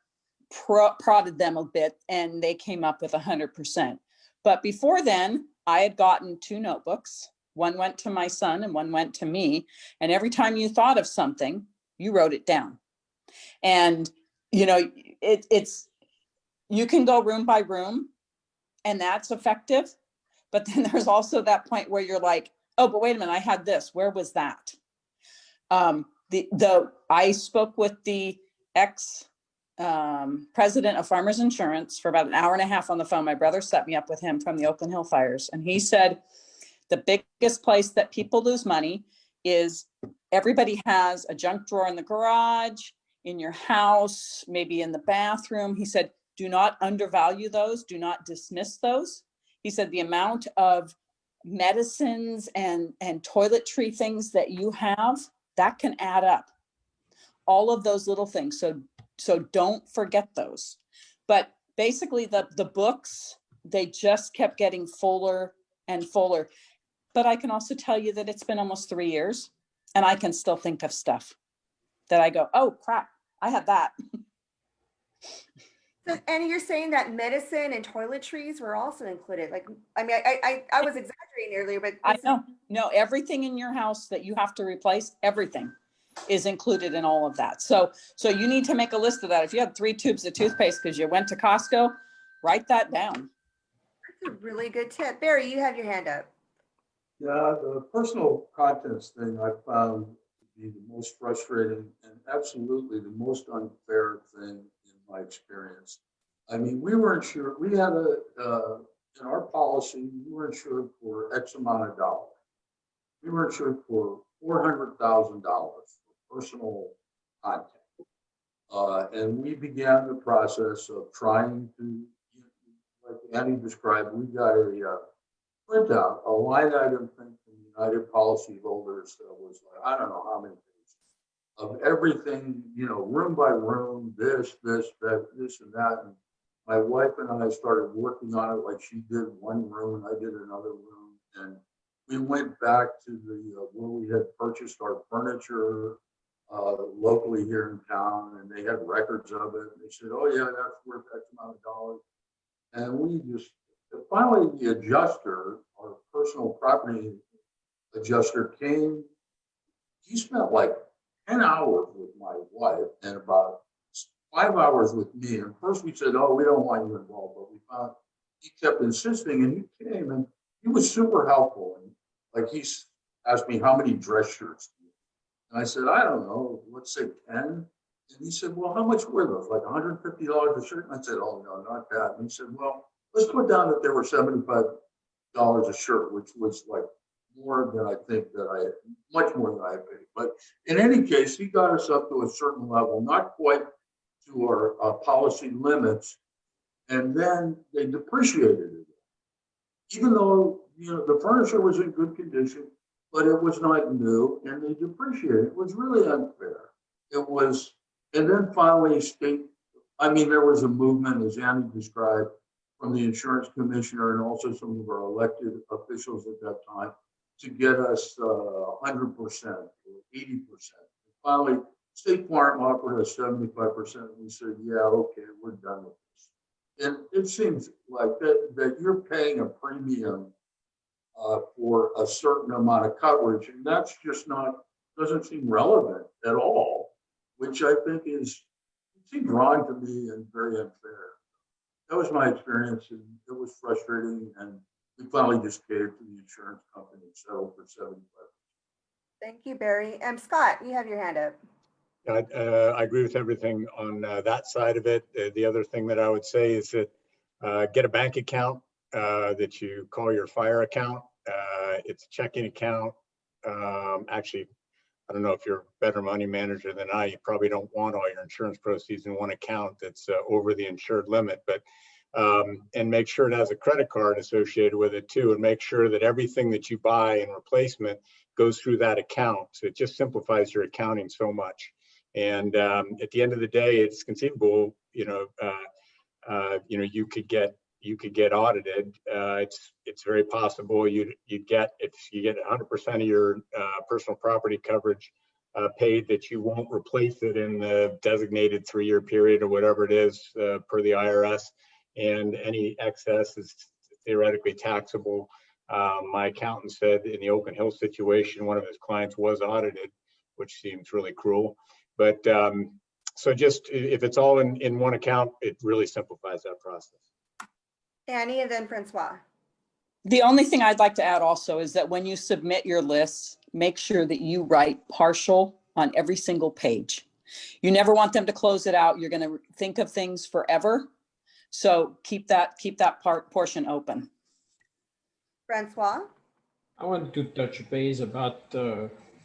Speaker 4: prodded them a bit and they came up with 100%. But before then, I had gotten 2 notebooks. One went to my son and one went to me. And every time you thought of something, you wrote it down. And, you know, it's, you can go room by room and that's effective. But then there's also that point where you're like, oh, but wait a minute, I had this, where was that? I spoke with the president of Farmers Insurance for about an hour and a half on the phone. My brother set me up with him from the Oakland Hill fires. And he said, the biggest place that people lose money is everybody has a junk drawer in the garage, in your house, maybe in the bathroom. He said, do not undervalue those. Do not dismiss those. He said, the amount of medicines and toiletry things that you have, that can add up. All of those little things. So don't forget those. But basically the books, they just kept getting fuller and fuller. But I can also tell you that it's been almost 3 years and I can still think of stuff that I go, oh crap, I had that.
Speaker 1: So, and you're saying that medicine and toiletries were also included. Like, I mean, I was exaggerating earlier, but
Speaker 4: I know, no, everything in your house that you have to replace, everything is included in all of that. So you need to make a list of that. If you had 3 tubes of toothpaste because you went to Costco, write that down.
Speaker 1: that's a really good tip. Barry, you have your hand up.
Speaker 3: Yeah, the personal contents thing I found to be the most frustrating and absolutely the most unfair thing in my experience. I mean, we were insured, we had in our policy, we were insured for X amount of dollars. We were insured for $400,000 for personal content. And we began the process of trying to, like Annie described, we got a printout, a line item thing from United Policyholders that was like, I don't know how many pages of everything, you know, room by room, this, and that. And my wife and I started working on it like she did one room and I did another room. And we went back to the where we had purchased our furniture locally here in town, and they had records of it. And they said, oh yeah, that's worth X amount of dollars. And we just, finally the adjuster, our personal property adjuster came. He spent like 10 hours with my wife and about 5 hours with me. And first we said, oh, we don't want you involved, but we found he kept insisting, and he came and he was super helpful. And like he asked me, how many dress shirts do you have? And I said, I don't know, let's say 10. And he said, well, how much were those? Like $150 a shirt? And I said, oh no, not that. And he said, well, let's put down that there were $75 a shirt, which was like more than I think that much more than I paid. But in any case, he got us up to a certain level, not quite to our policy limits. And then they depreciated it. Even though, you know, the furniture was in good condition, but it was not new, and they depreciated. It was really unfair. It was, and then finally there was a movement, as Annie described, from the insurance commissioner and also some of our elected officials at that time to get us 100% or 80%. Finally, State Farm offered us 75%. And we said, yeah, okay, we're done with this. And it seems like that you're paying a premium for a certain amount of coverage, and that's just doesn't seem relevant at all, which I think seems wrong to me and very unfair. That was my experience, and it was frustrating. And we finally just gave to the insurance company and settled for 75%.
Speaker 1: Thank you, Barry. Scott, you have your hand up.
Speaker 2: I agree with everything on that side of it. The other thing that I would say is that get a bank account that you call your fire account. It's a checking account. Actually, I don't know if you're a better money manager than I. You probably don't want all your insurance proceeds in one account that's over the insured limit. But and make sure it has a credit card associated with it too, and make sure that everything that you buy in replacement goes through that account. So it just simplifies your accounting so much. And at the end of the day, it's conceivable, you could get audited. It's very possible you'd get, if you get 100% of your personal property coverage paid, that you won't replace it in the designated 3-year period or whatever it is per the IRS, and any excess is theoretically taxable. My accountant said in the Oakland Hills situation, one of his clients was audited, which seems really cruel. But so just if it's all in one account, it really simplifies that process.
Speaker 1: Annie and then Francois.
Speaker 4: The only thing I'd like to add also is that when you submit your lists, make sure that you write partial on every single page. You never want them to close it out. You're going to think of things forever. So keep that portion open.
Speaker 1: Francois.
Speaker 5: I want to touch base about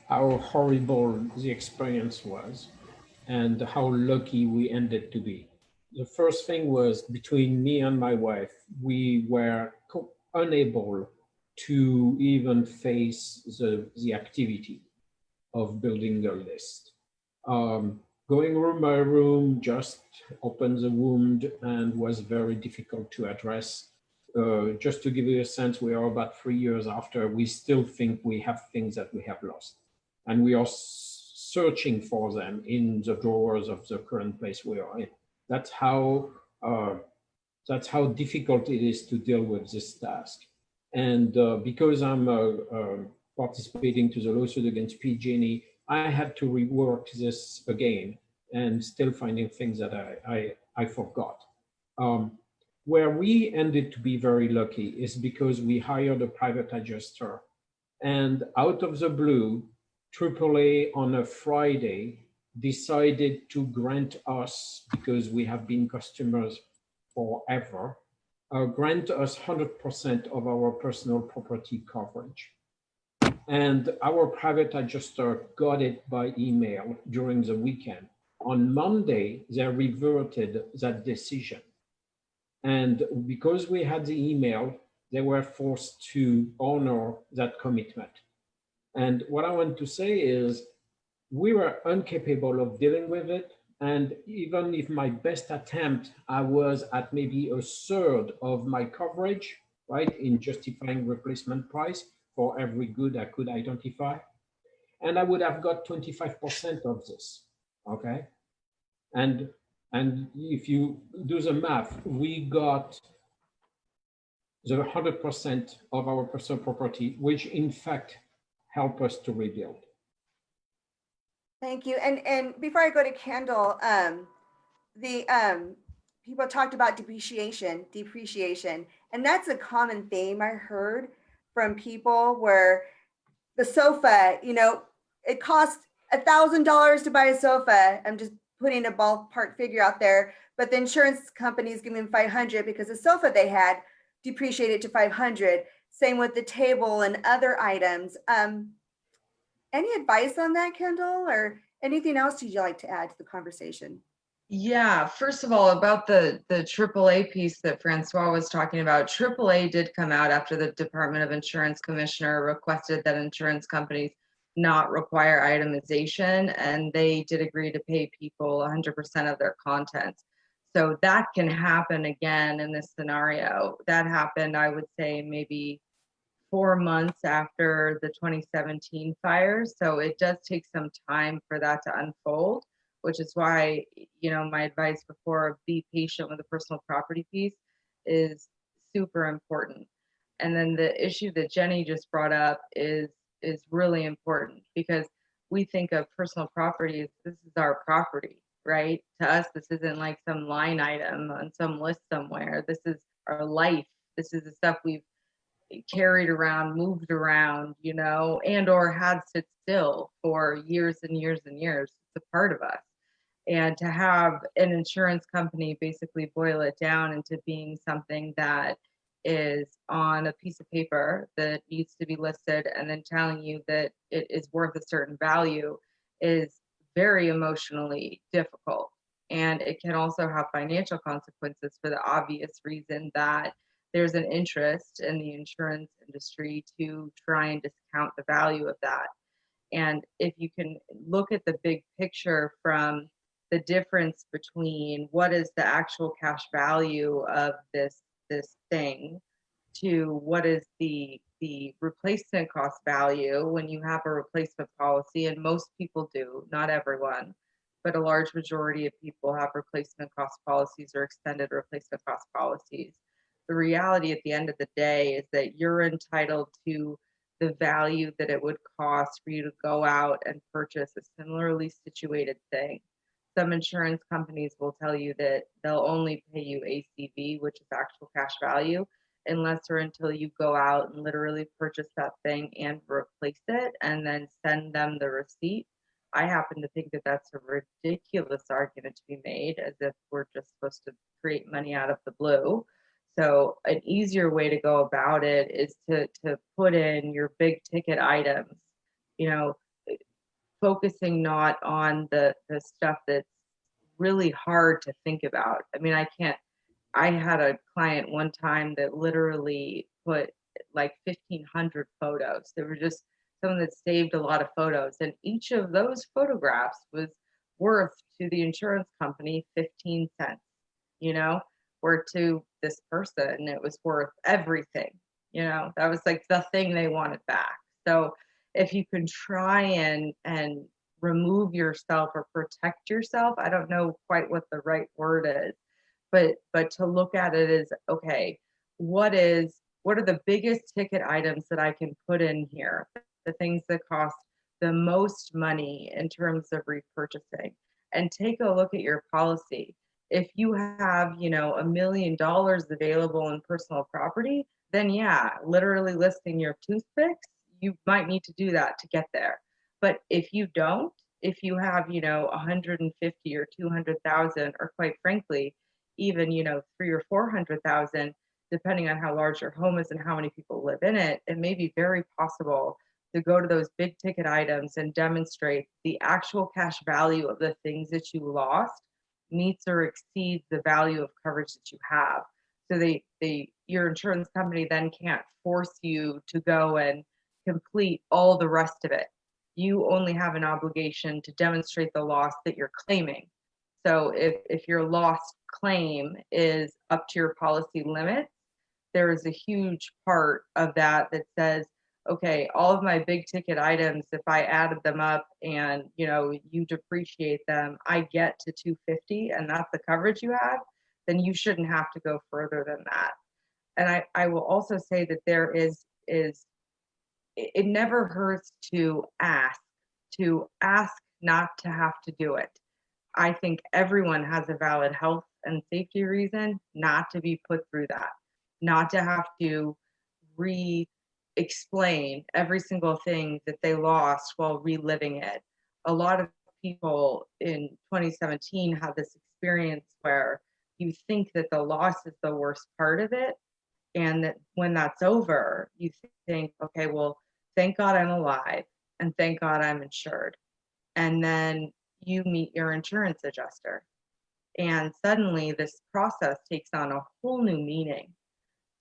Speaker 5: how horrible the experience was and how lucky we ended to be. The first thing was, between me and my wife, we were unable to even face the activity of building a list. Going room by room just opened the wound and was very difficult to address. Just to give you a sense, we are about 3 years after. We still think we have things that we have lost, and we are searching for them in the drawers of the current place we are in. That's how difficult it is to deal with this task. And because I'm participating to the lawsuit against PG&E, I had to rework this again, and still finding things that I forgot. Where we ended to be very lucky is because we hired a private adjuster, and out of the blue, AAA on a Friday decided to grant us, because we have been customers forever, grant us 100% of our personal property coverage. And our private adjuster got it by email during the weekend. On Monday, they reverted that decision. And because we had the email, they were forced to honor that commitment. And what I want to say is, we were incapable of dealing with it. And even if my best attempt, I was at maybe a third of my coverage, right, in justifying replacement price for every good I could identify. And I would have got 25% of this, okay? And if you do the math, we got the 100% of our personal property, which in fact helped us to rebuild.
Speaker 1: Thank you. And before I go to Kendall, people talked about depreciation, and that's a common theme I heard from people, where the sofa, it costs $1,000 to buy a sofa. I'm just putting a ballpark figure out there, but the insurance companies give them $500 because the sofa they had depreciated to $500. Same with the table and other items. Any advice on that, Kendall, or anything else you'd like to add to the conversation?
Speaker 6: Yeah, first of all, about the AAA piece that Francois was talking about, AAA did come out after the Department of Insurance Commissioner requested that insurance companies not require itemization, and they did agree to pay people 100% of their contents. So that can happen again in this scenario. That happened, I would say, maybe 4 months after the 2017 fires. So it does take some time for that to unfold, which is why, my advice before, be patient with the personal property piece is super important. And then the issue that Jenny just brought up is really important, because we think of personal property as this is our property, right? To us, this isn't like some line item on some list somewhere. This is our life. This is the stuff we've carried around, moved around, and or had sit still for years and years and years. It's a part of us. And to have an insurance company basically boil it down into being something that is on a piece of paper that needs to be listed, and then telling you that it is worth a certain value, is very emotionally difficult. And it can also have financial consequences for the obvious reason that there's an interest in the insurance industry to try and discount the value of that. And if you can look at the big picture from the difference between what is the actual cash value of this thing to what is the replacement cost value when you have a replacement policy, and most people do, not everyone, but a large majority of people have replacement cost policies or extended replacement cost policies. The reality at the end of the day is that you're entitled to the value that it would cost for you to go out and purchase a similarly situated thing. Some insurance companies will tell you that they'll only pay you ACV, which is actual cash value, unless or until you go out and literally purchase that thing and replace it and then send them the receipt. I happen to think that that's a ridiculous argument to be made, as if we're just supposed to create money out of the blue. So an easier way to go about it is to put in your big ticket items, you know, focusing not on the stuff that's really hard to think about. I mean, I had a client one time that literally put like 1,500 photos. They were just someone that saved a lot of photos, and each of those photographs was worth to the insurance company 15 cents, you know, or to this person, it was worth everything. You know, that was like the thing they wanted back. So if you can try and remove yourself or protect yourself, I don't know quite what the right word is, but to look at it as, okay, what are the biggest ticket items that I can put in here, the things that cost the most money in terms of repurchasing, and take a look at your policy. If you have, you know, $1 million available in personal property, then yeah, literally listing your toothpicks, you might need to do that to get there. But if you don't, if you have, you know, 150 or 200,000, or quite frankly, even, you know, 300,000 or 400,000, depending on how large your home is and how many people live in it, it may be very possible to go to those big ticket items and demonstrate the actual cash value of the things that you lost meets or exceeds the value of coverage that you have. So your insurance company then can't force you to go and complete all the rest of it. You only have an obligation to demonstrate the loss that you're claiming. So if your lost claim is up to your policy limit, there is a huge part of that that says, okay, all of my big ticket items, if I added them up and, you know, you depreciate them, I get to 250, and that's the coverage you have, then you shouldn't have to go further than that. And I will also say that there is it never hurts to ask not to have to do it. I think everyone has a valid health and safety reason not to be put through that, not to have to re-explain every single thing that they lost while reliving it. A lot of people in 2017 had this experience where you think that the loss is the worst part of it, and that when that's over, you think, okay, well, thank God I'm alive, and thank God I'm insured. And then you meet your insurance adjuster, and suddenly this process takes on a whole new meaning.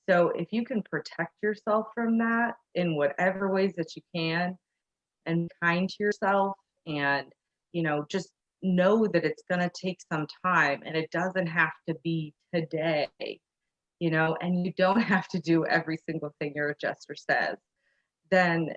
Speaker 6: So if you can protect yourself from that in whatever ways that you can, and be kind to yourself, and, you know, just know that it's going to take some time, and it doesn't have to be today, you know, and you don't have to do every single thing your adjuster says, then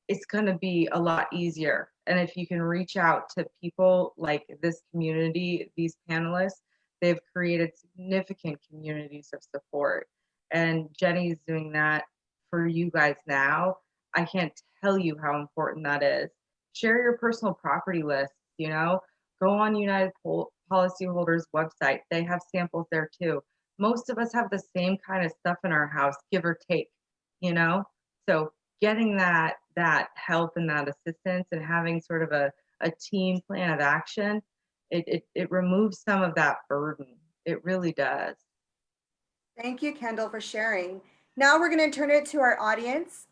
Speaker 6: it's going to be a lot easier. And if you can reach out to people like this community, these panelists, they've created significant communities of support. And Jenny's doing that for you guys now. I can't tell you how important that is. Share your personal property list, you know, go on United Policyholders website. They have samples there too. Most of us have the same kind of stuff in our house, give or take, you know? So getting that help and that assistance, and having sort of a team plan of action, it removes some of that burden. It really does.
Speaker 1: Thank you, Kendall, for sharing. Now we're going to turn it to our audience.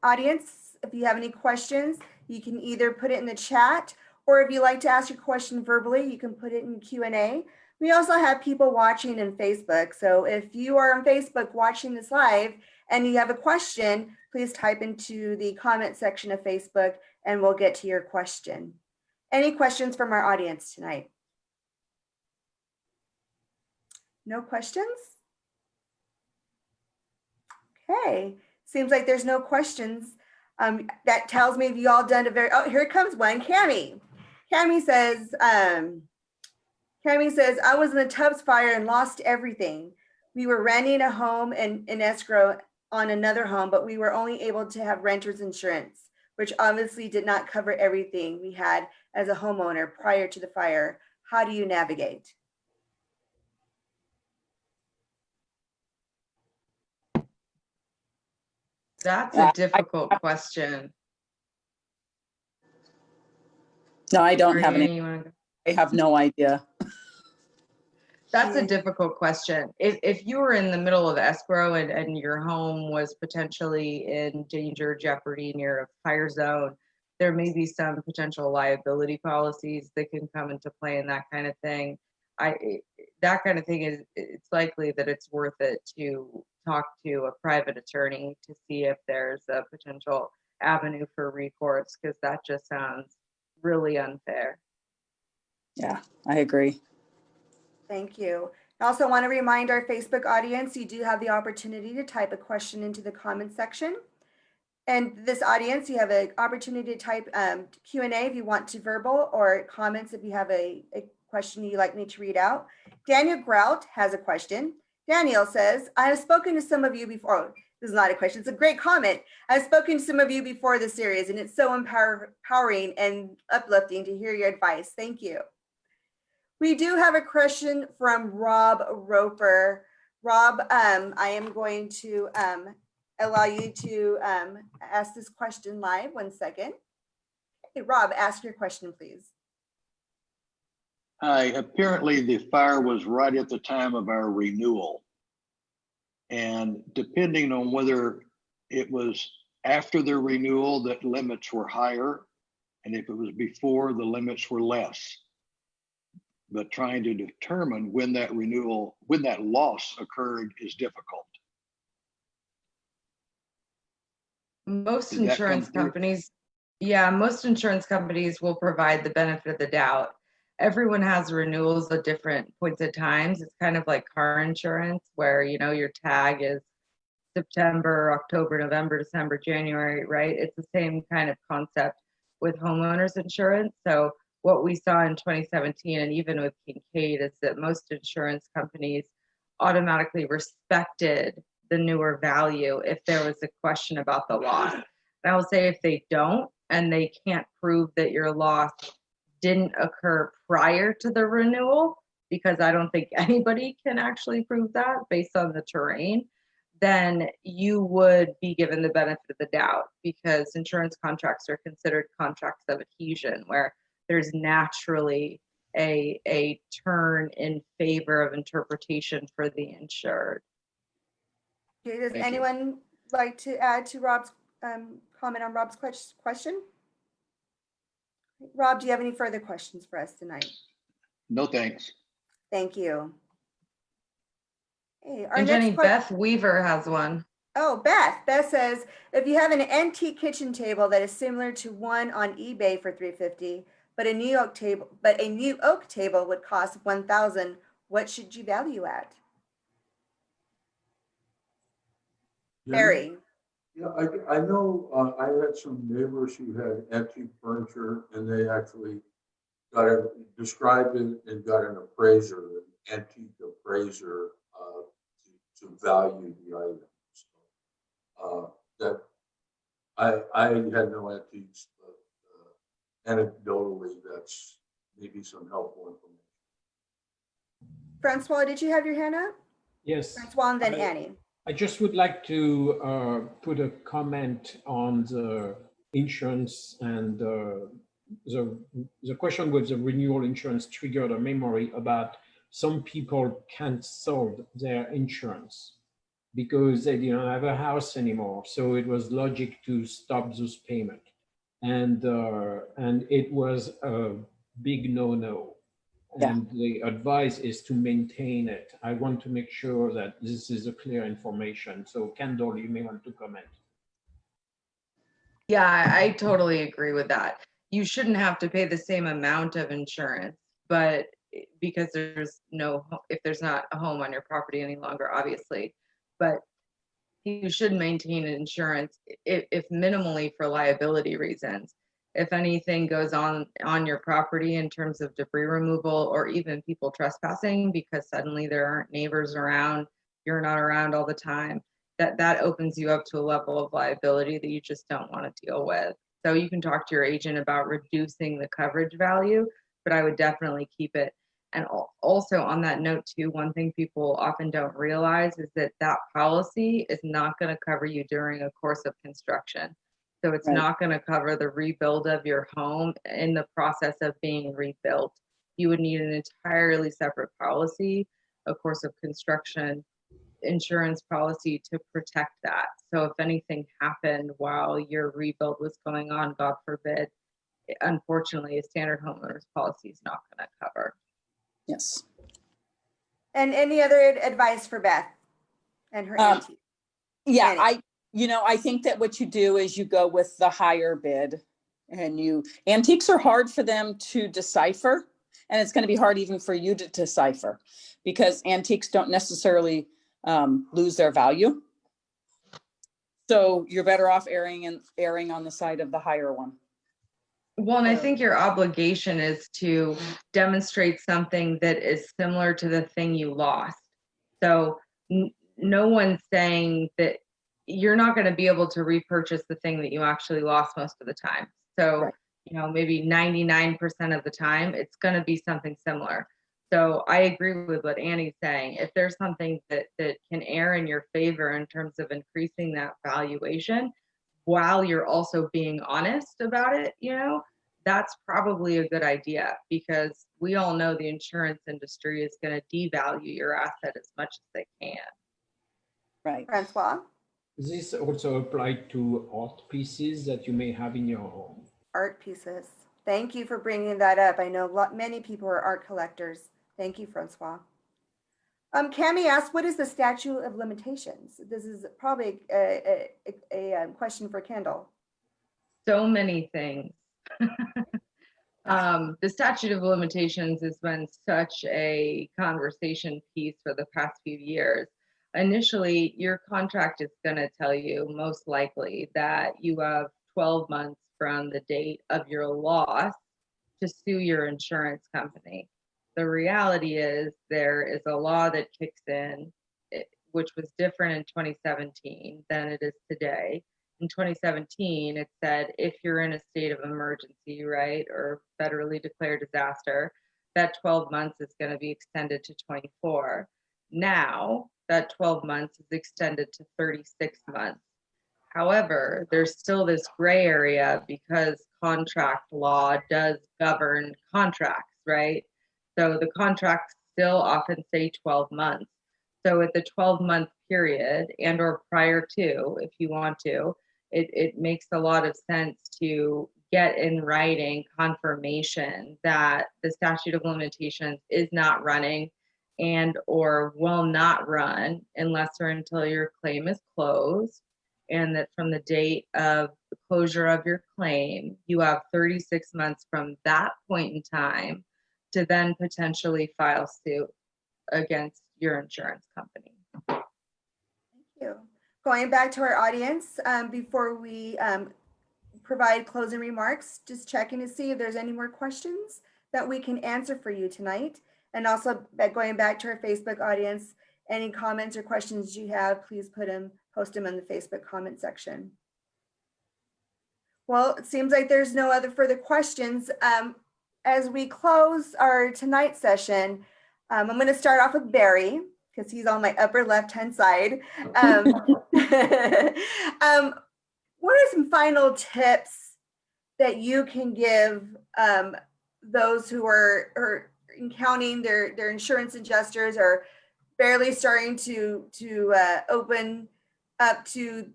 Speaker 1: Audience, if you have any questions, you can either put it in the chat, or if you like to ask your question verbally, you can put it in Q&A. We also have people watching in Facebook. So if you are on Facebook watching this live and you have a question, please type into the comment section of Facebook and we'll get to your question. Any questions from our audience tonight? No questions? Okay, seems like there's no questions. That tells me you all done a very, oh, here comes one, Cami. Cami says, I was in the Tubbs fire and lost everything. We were renting a home in escrow on another home, but we were only able to have renter's insurance, which obviously did not cover everything we had as a homeowner prior to the fire. How do you navigate?
Speaker 6: That's a difficult question.
Speaker 4: No, I don't have
Speaker 6: Marianne,
Speaker 4: any.
Speaker 6: you wanna go?
Speaker 4: I have no idea.
Speaker 6: That's a difficult question. If you were in the middle of escrow and your home was potentially in danger, jeopardy near a fire zone, there may be some potential liability policies that can come into play in that kind of thing. That kind of thing it's likely that it's worth it to talk to a private attorney to see if there's a potential avenue for recourse, because that just sounds really unfair.
Speaker 4: Yeah, I agree.
Speaker 1: Thank you. I also want to remind our Facebook audience, you do have the opportunity to type a question into the comment section. And this audience, you have an opportunity to type Q&A if you want to verbal, or comments if you have a question you'd like me to read out. Daniel Grout has a question. Daniel says, I have spoken to some of you before. This is not a question, it's a great comment. I've spoken to some of you before the series, and it's so empowering and uplifting to hear your advice. Thank you. We do have a question from Rob Roper. Rob, I am going to allow you to ask this question live. 1 second. Hey, Rob, ask your question, please.
Speaker 8: Hi, apparently the fire was right at the time of our renewal. And depending on whether it was after the renewal that limits were higher, and if it was before, the limits were less. But trying to determine when that loss occurred is difficult.
Speaker 6: Most
Speaker 8: Did that come
Speaker 6: insurance
Speaker 8: through?
Speaker 6: companies, yeah, most insurance companies will provide the benefit of the doubt. Everyone has renewals at different points of times. It's kind of like car insurance where, you know, your tag is September, October, November, December, January, right? It's the same kind of concept with homeowners insurance. So what we saw in 2017 and even with Kincaid is that most insurance companies automatically respected the newer value if there was a question about the loss. And I will say if they don't and they can't prove that your loss didn't occur prior to the renewal, because I don't think anybody can actually prove that based on the terrain, then you would be given the benefit of the doubt, because insurance contracts are considered contracts of adhesion where there's naturally a turn in favor of interpretation for the insured.
Speaker 1: Okay, does
Speaker 8: Thank you.
Speaker 1: anyone like to add to Rob's comment on Rob's question? Rob, do you have any further questions for us tonight?
Speaker 8: No, thanks.
Speaker 1: Thank you. Hey, our
Speaker 6: And
Speaker 1: next
Speaker 6: Jenny, Beth Weaver has one.
Speaker 1: Oh, Beth says, if you have an antique kitchen table that is similar to one on eBay for $350, but a new oak table would cost $1,000, what should you value at? Barry.
Speaker 3: Yeah, I know I had some neighbors who had antique furniture and they actually described it and got an appraiser, an antique appraiser to value the item. That I had no antiques, but anecdotally, that's maybe some helpful information.
Speaker 1: Francois, did you have your hand up?
Speaker 5: Yes.
Speaker 1: Francois and then Annie.
Speaker 5: I just would like to put a comment on the insurance, and the question with the renewal insurance triggered a memory about some people canceled their insurance because they didn't have a house anymore. So it was logic to stop those payments. and it was a big no-no.
Speaker 4: Yeah.
Speaker 5: And the advice is to maintain it. I want to make sure that this is a clear information. So Kendall, you may want to comment.
Speaker 6: Yeah, I totally agree with that. You shouldn't have to pay the same amount of insurance, but because if there's not a home on your property any longer, obviously, but you should maintain insurance if minimally for liability reasons. If anything goes on your property in terms of debris removal or even people trespassing because suddenly there aren't neighbors around, you're not around all the time, that opens you up to a level of liability that you just don't want to deal with. So you can talk to your agent about reducing the coverage value, but I would definitely keep it. And also on that note too, one thing people often don't realize is that policy is not going to cover you during a course of construction. So it's
Speaker 4: Right.
Speaker 6: not going to cover the rebuild of your home in the process of being rebuilt. You would need an entirely separate policy, a course of construction insurance policy to protect that. So if anything happened while your rebuild was going on, God forbid, unfortunately, a standard homeowner's policy is not going to cover.
Speaker 4: Yes.
Speaker 1: And any other advice for Beth and her antique?
Speaker 4: Yeah,
Speaker 1: Annie.
Speaker 4: I think that what you do is you go with the higher bid, and antiques are hard for them to decipher, and it's going to be hard even for you to decipher because antiques don't necessarily lose their value. So you're better off erring on the side of the higher one.
Speaker 6: Well, and I think your obligation is to demonstrate something that is similar to the thing you lost. So no one's saying that you're not going to be able to repurchase the thing that you actually lost most of the time. So,
Speaker 4: Right.
Speaker 6: Maybe 99% of the time, it's going to be something similar. So I agree with what Annie's saying. If there's something that can err in your favor in terms of increasing that valuation, while you're also being honest about it, that's probably a good idea because we all know the insurance industry is going to devalue your asset as much as they can.
Speaker 4: Right.
Speaker 1: Francois?
Speaker 5: This also applied to art pieces that you may have in your home.
Speaker 1: Art pieces. Thank you for bringing that up. I know many people are art collectors. Thank you, Francois. Cami asked, what is the statute of limitations? This is probably a question for Kendall.
Speaker 6: So many things. The statute of limitations has been such a conversation piece for the past few years. Initially, your contract is going to tell you most likely that you have 12 months from the date of your loss to sue your insurance company. The reality is there is a law that kicks in, which was different in 2017 than it is today. In 2017, it said if you're in a state of emergency, right, or federally declared disaster, that 12 months is going to be extended to 24. Now, that 12 months is extended to 36 months. However, there's still this gray area because contract law does govern contracts, right? So the contracts still often say 12 months. So at the 12-month period and or prior to, if you want to, it makes a lot of sense to get in writing confirmation that the statute of limitations is not running and or will not run unless or until your claim is closed, and that from the date of the closure of your claim, you have 36 months from that point in time to then potentially file suit against your insurance company.
Speaker 1: Thank you. Going back to our audience, before we provide closing remarks, just checking to see if there's any more questions that we can answer for you tonight. And also going back to our Facebook audience, any comments or questions you have, please post them in the Facebook comment section. Well, it seems like there's no other further questions. As we close our tonight's session, I'm going to start off with Barry because he's on my upper left-hand side. What are some final tips that you can give those who are encountering their insurance adjusters or barely starting to open up to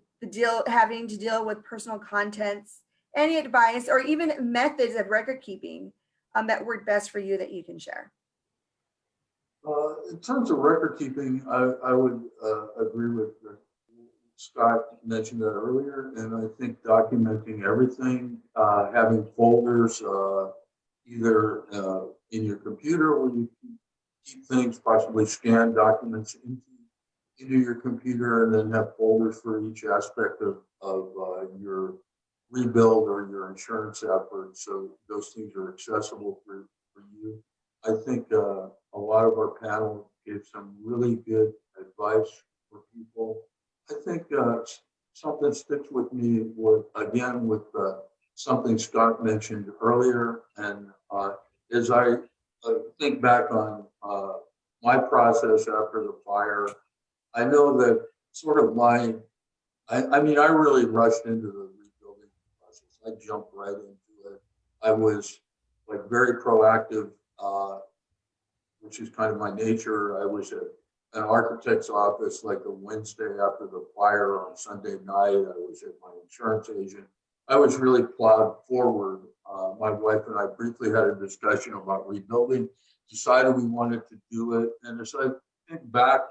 Speaker 1: having to deal with personal contents any advice or even methods of record keeping that work best for you that you can share?
Speaker 3: In terms of record keeping, I would agree with Scott mentioned that earlier, and I think documenting everything, having folders either in your computer where you keep things, possibly scan documents into your computer, and then have folders for each aspect of your rebuild or your insurance effort, so those things are accessible for you. I think a lot of our panel gave some really good advice for people. I think something sticks with me with something Scott mentioned earlier, and as I think back on my process after the fire, I know that sort of I mean, I really rushed into the rebuilding process. I jumped right into it. I was like very proactive, which is kind of my nature. I was at an architect's office like a Wednesday after the fire on Sunday night. I was at my insurance agent. I was really plowed forward. My wife and I briefly had a discussion about rebuilding, decided we wanted to do it. And as I think back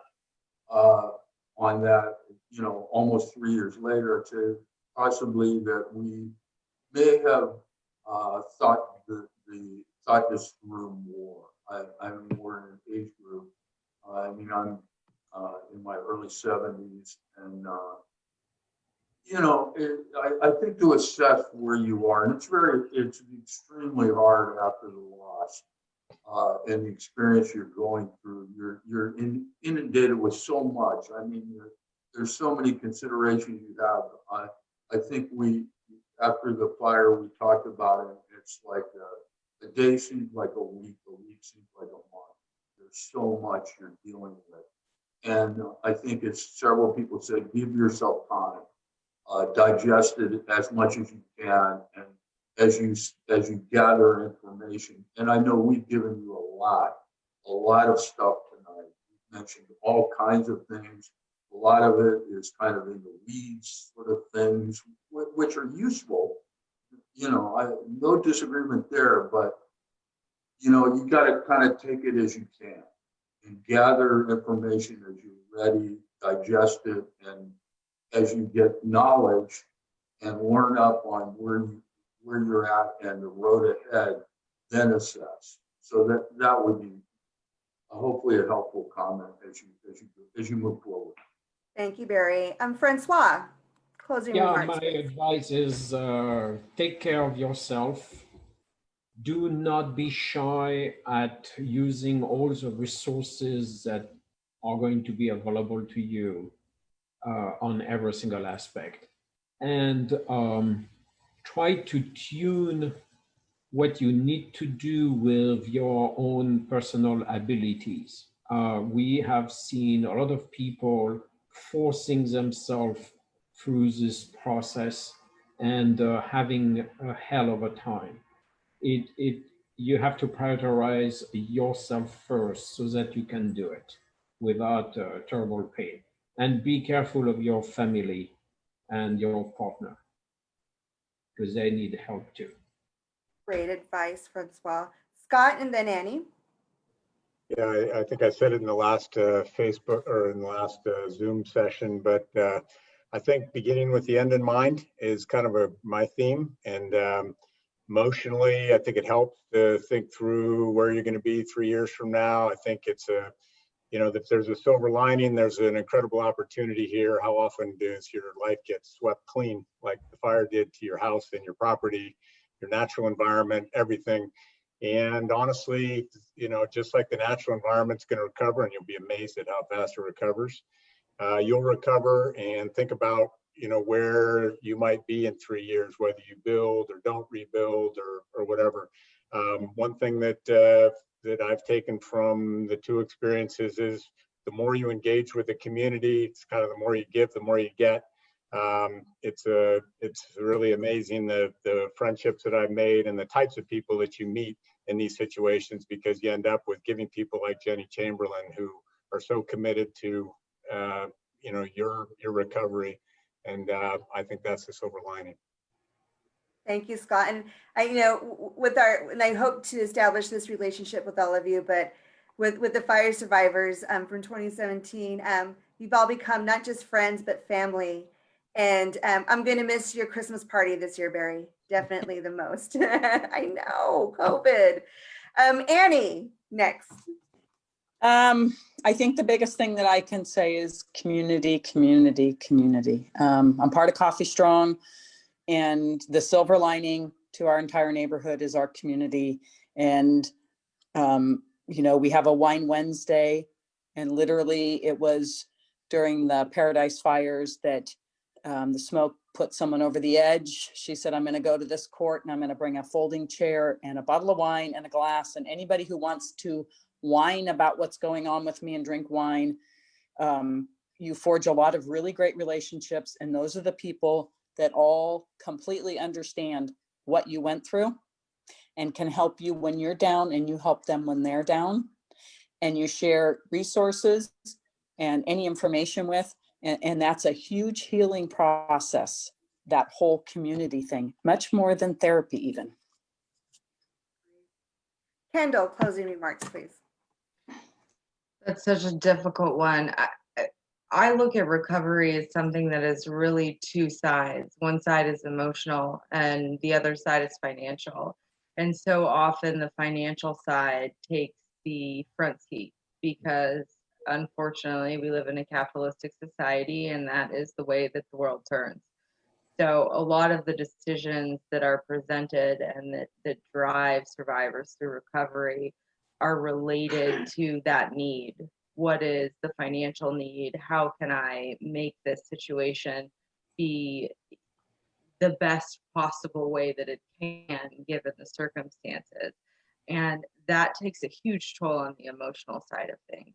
Speaker 3: on that, you know, almost 3 years later, to possibly that we may have thought this through more. I'm more in an age group. I mean, I'm in my early 70s, and you know, I think to assess where you are, and it's extremely hard after the loss and the experience you're going through. You're inundated with so much. I mean, there's so many considerations you have. I think after the fire, we talked about it. It's like a day seems like a week seems like a month. There's so much you're dealing with. And I think it's several people said, give yourself time, digest it as much as you can. And as you gather information, and I know we've given you a lot of stuff tonight. We've mentioned all kinds of things. A lot of it is kind of in the weeds sort of things, which are useful. You know, no disagreement there, but you know, you got to kind of take it as you can and gather information as you're ready, digest it, and as you get knowledge and learn up on where you're at and the road ahead, then assess. So that would be hopefully a helpful comment as you move forward.
Speaker 1: Thank you, Barry. Francois, closing
Speaker 5: Yeah,
Speaker 1: remarks.
Speaker 5: my advice is take care of yourself. Do not be shy at using all the resources that are going to be available to you on every single aspect. And try to tune what you need to do with your own personal abilities. We have seen a lot of people forcing themselves through this process and having a hell of a time. You have to prioritize yourself first so that you can do it without terrible pain. And be careful of your family and your partner, because they need help too.
Speaker 1: Great advice, Francois. Scott, and then Annie.
Speaker 2: Yeah, I think I said it in the last Facebook or in the last Zoom session, but I think beginning with the end in mind is kind of my theme. And emotionally, I think it helps to think through where you're going to be 3 years from now. I think it's you know, if there's a silver lining, there's an incredible opportunity here. How often does your life get swept clean like the fire did to your house and your property, your natural environment, everything? And honestly, you know, just like the natural environment's going to recover, and you'll be amazed at how fast it recovers, you'll recover. And think about, you know, where you might be in 3 years, whether you build or don't rebuild or whatever. One thing that I've taken from the two experiences is the more you engage with the community, it's kind of the more you give, the more you get. It's really amazing the friendships that I've made and the types of people that you meet in these situations, because you end up with giving people like Jenny Chamberlain who are so committed to your recovery, and I think that's the silver lining.
Speaker 1: Thank you, Scott. And I, with our, and I hope to establish this relationship with all of you, but with the fire survivors from 2017, you've all become not just friends, but family. And I'm going to miss your Christmas party this year, Barry. Definitely the most. I know, COVID. Annie, next.
Speaker 4: I think the biggest thing that I can say is community, community, community. I'm part of Coffee Strong, and the silver lining to our entire neighborhood is our community. And, we have a wine Wednesday, and literally it was during the Paradise fires that the smoke put someone over the edge. She said, I'm going to go to this court and I'm going to bring a folding chair and a bottle of wine and a glass. And anybody who wants to whine about what's going on with me and drink wine, you forge a lot of really great relationships. And those are the people that all completely understand what you went through and can help you when you're down, and you help them when they're down. And you share resources and any information with, and that's a huge healing process, that whole community thing, much more than therapy even.
Speaker 1: Kendall, closing remarks, please.
Speaker 6: That's such a difficult one. I look at recovery as something that is really two sides. One side is emotional and the other side is financial. And so often the financial side takes the front seat because unfortunately we live in a capitalistic society, and that is the way that the world turns. So a lot of the decisions that are presented and that drive survivors through recovery are related to that need. What is the financial need? How can I make this situation be the best possible way that it can, given the circumstances? And that takes a huge toll on the emotional side of things.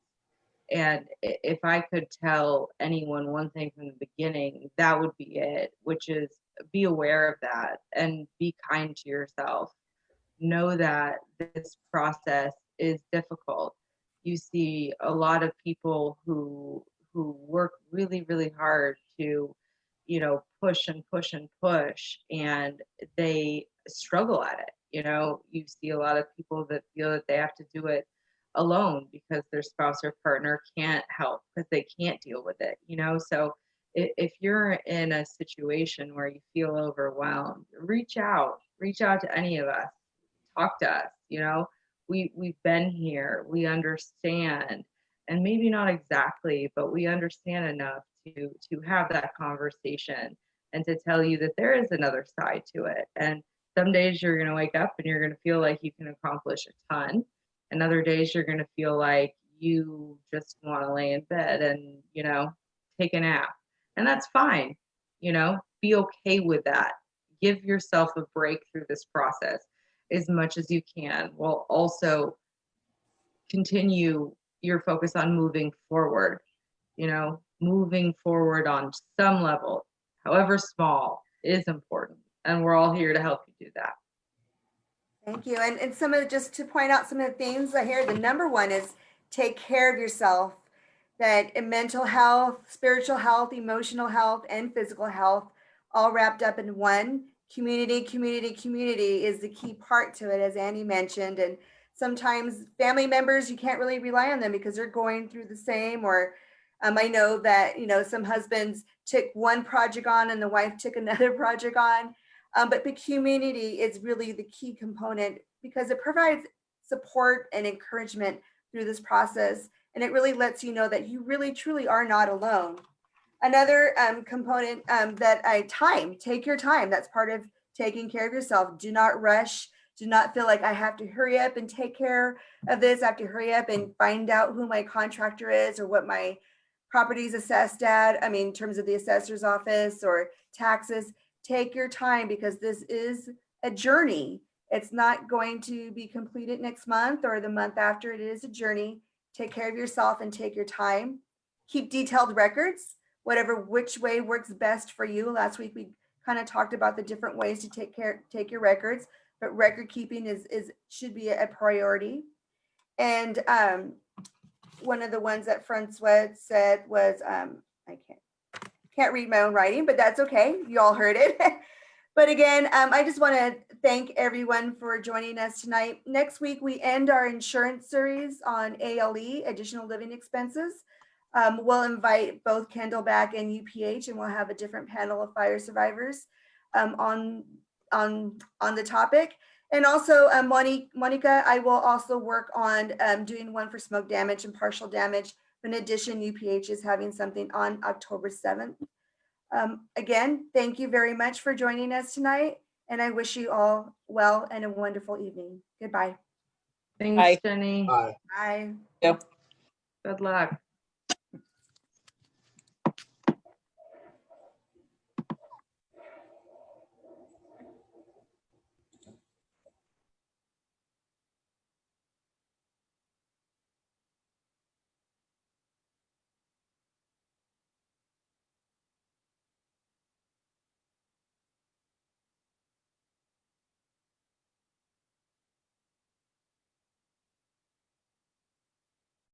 Speaker 6: And if I could tell anyone one thing from the beginning, that would be it, which is be aware of that and be kind to yourself. Know that this process is difficult. You see a lot of people who work really, really hard to, push and push and push, and they struggle at it. You see a lot of people that feel that they have to do it alone because their spouse or partner can't help because they can't deal with it. So if you're in a situation where you feel overwhelmed, reach out to any of us, talk to us. We've been here, we understand, and maybe not exactly, but we understand enough to have that conversation and to tell you that there is another side to it. And some days you're going to wake up and you're going to feel like you can accomplish a ton, and other days you're going to feel like you just want to lay in bed and take a nap, and that's fine. Be okay with that. Give yourself a break through this process as much as you can, while also continue your focus on moving forward. Moving forward on some level, however small, is important, and we're all here to help you do that.
Speaker 1: Thank you. And just to point out some of the things I hear, the number one is take care of yourself. That in mental health, spiritual health, emotional health, and physical health, all wrapped up in one. Community is the key part to it, as Annie mentioned. And sometimes family members, you can't really rely on them because they're going through the same. Or I know that, some husbands took one project on and the wife took another project on. But the community is really the key component because it provides support and encouragement through this process. And it really lets you know that you really, truly are not alone. Another component take your time. That's part of taking care of yourself. Do not rush. Do not feel like I have to hurry up and take care of this. I have to hurry up and find out who my contractor is or what my property's assessed at. In terms of the assessor's office or taxes. Take your time because this is a journey. It's not going to be completed next month or the month after. It is a journey. Take care of yourself and take your time. Keep detailed records, which way works best for you. Last week we kind of talked about the different ways to take your records, but record keeping should be a priority. And one of the ones that Francois said was, I can't read my own writing, but that's okay. You all heard it. But again, I just want to thank everyone for joining us tonight. Next week, we end our insurance series on ALE, additional living expenses. We'll invite both Kendall back and UPH, and we'll have a different panel of fire survivors on the topic. And also, Monica, I will also work on doing one for smoke damage and partial damage. In addition, UPH is having something on October 7th. Again, thank you very much for joining us tonight, and I wish you all well and a wonderful evening. Goodbye.
Speaker 6: Thanks,
Speaker 4: Bye.
Speaker 6: Jenny.
Speaker 2: Bye.
Speaker 1: Bye.
Speaker 4: Yep.
Speaker 6: Good luck.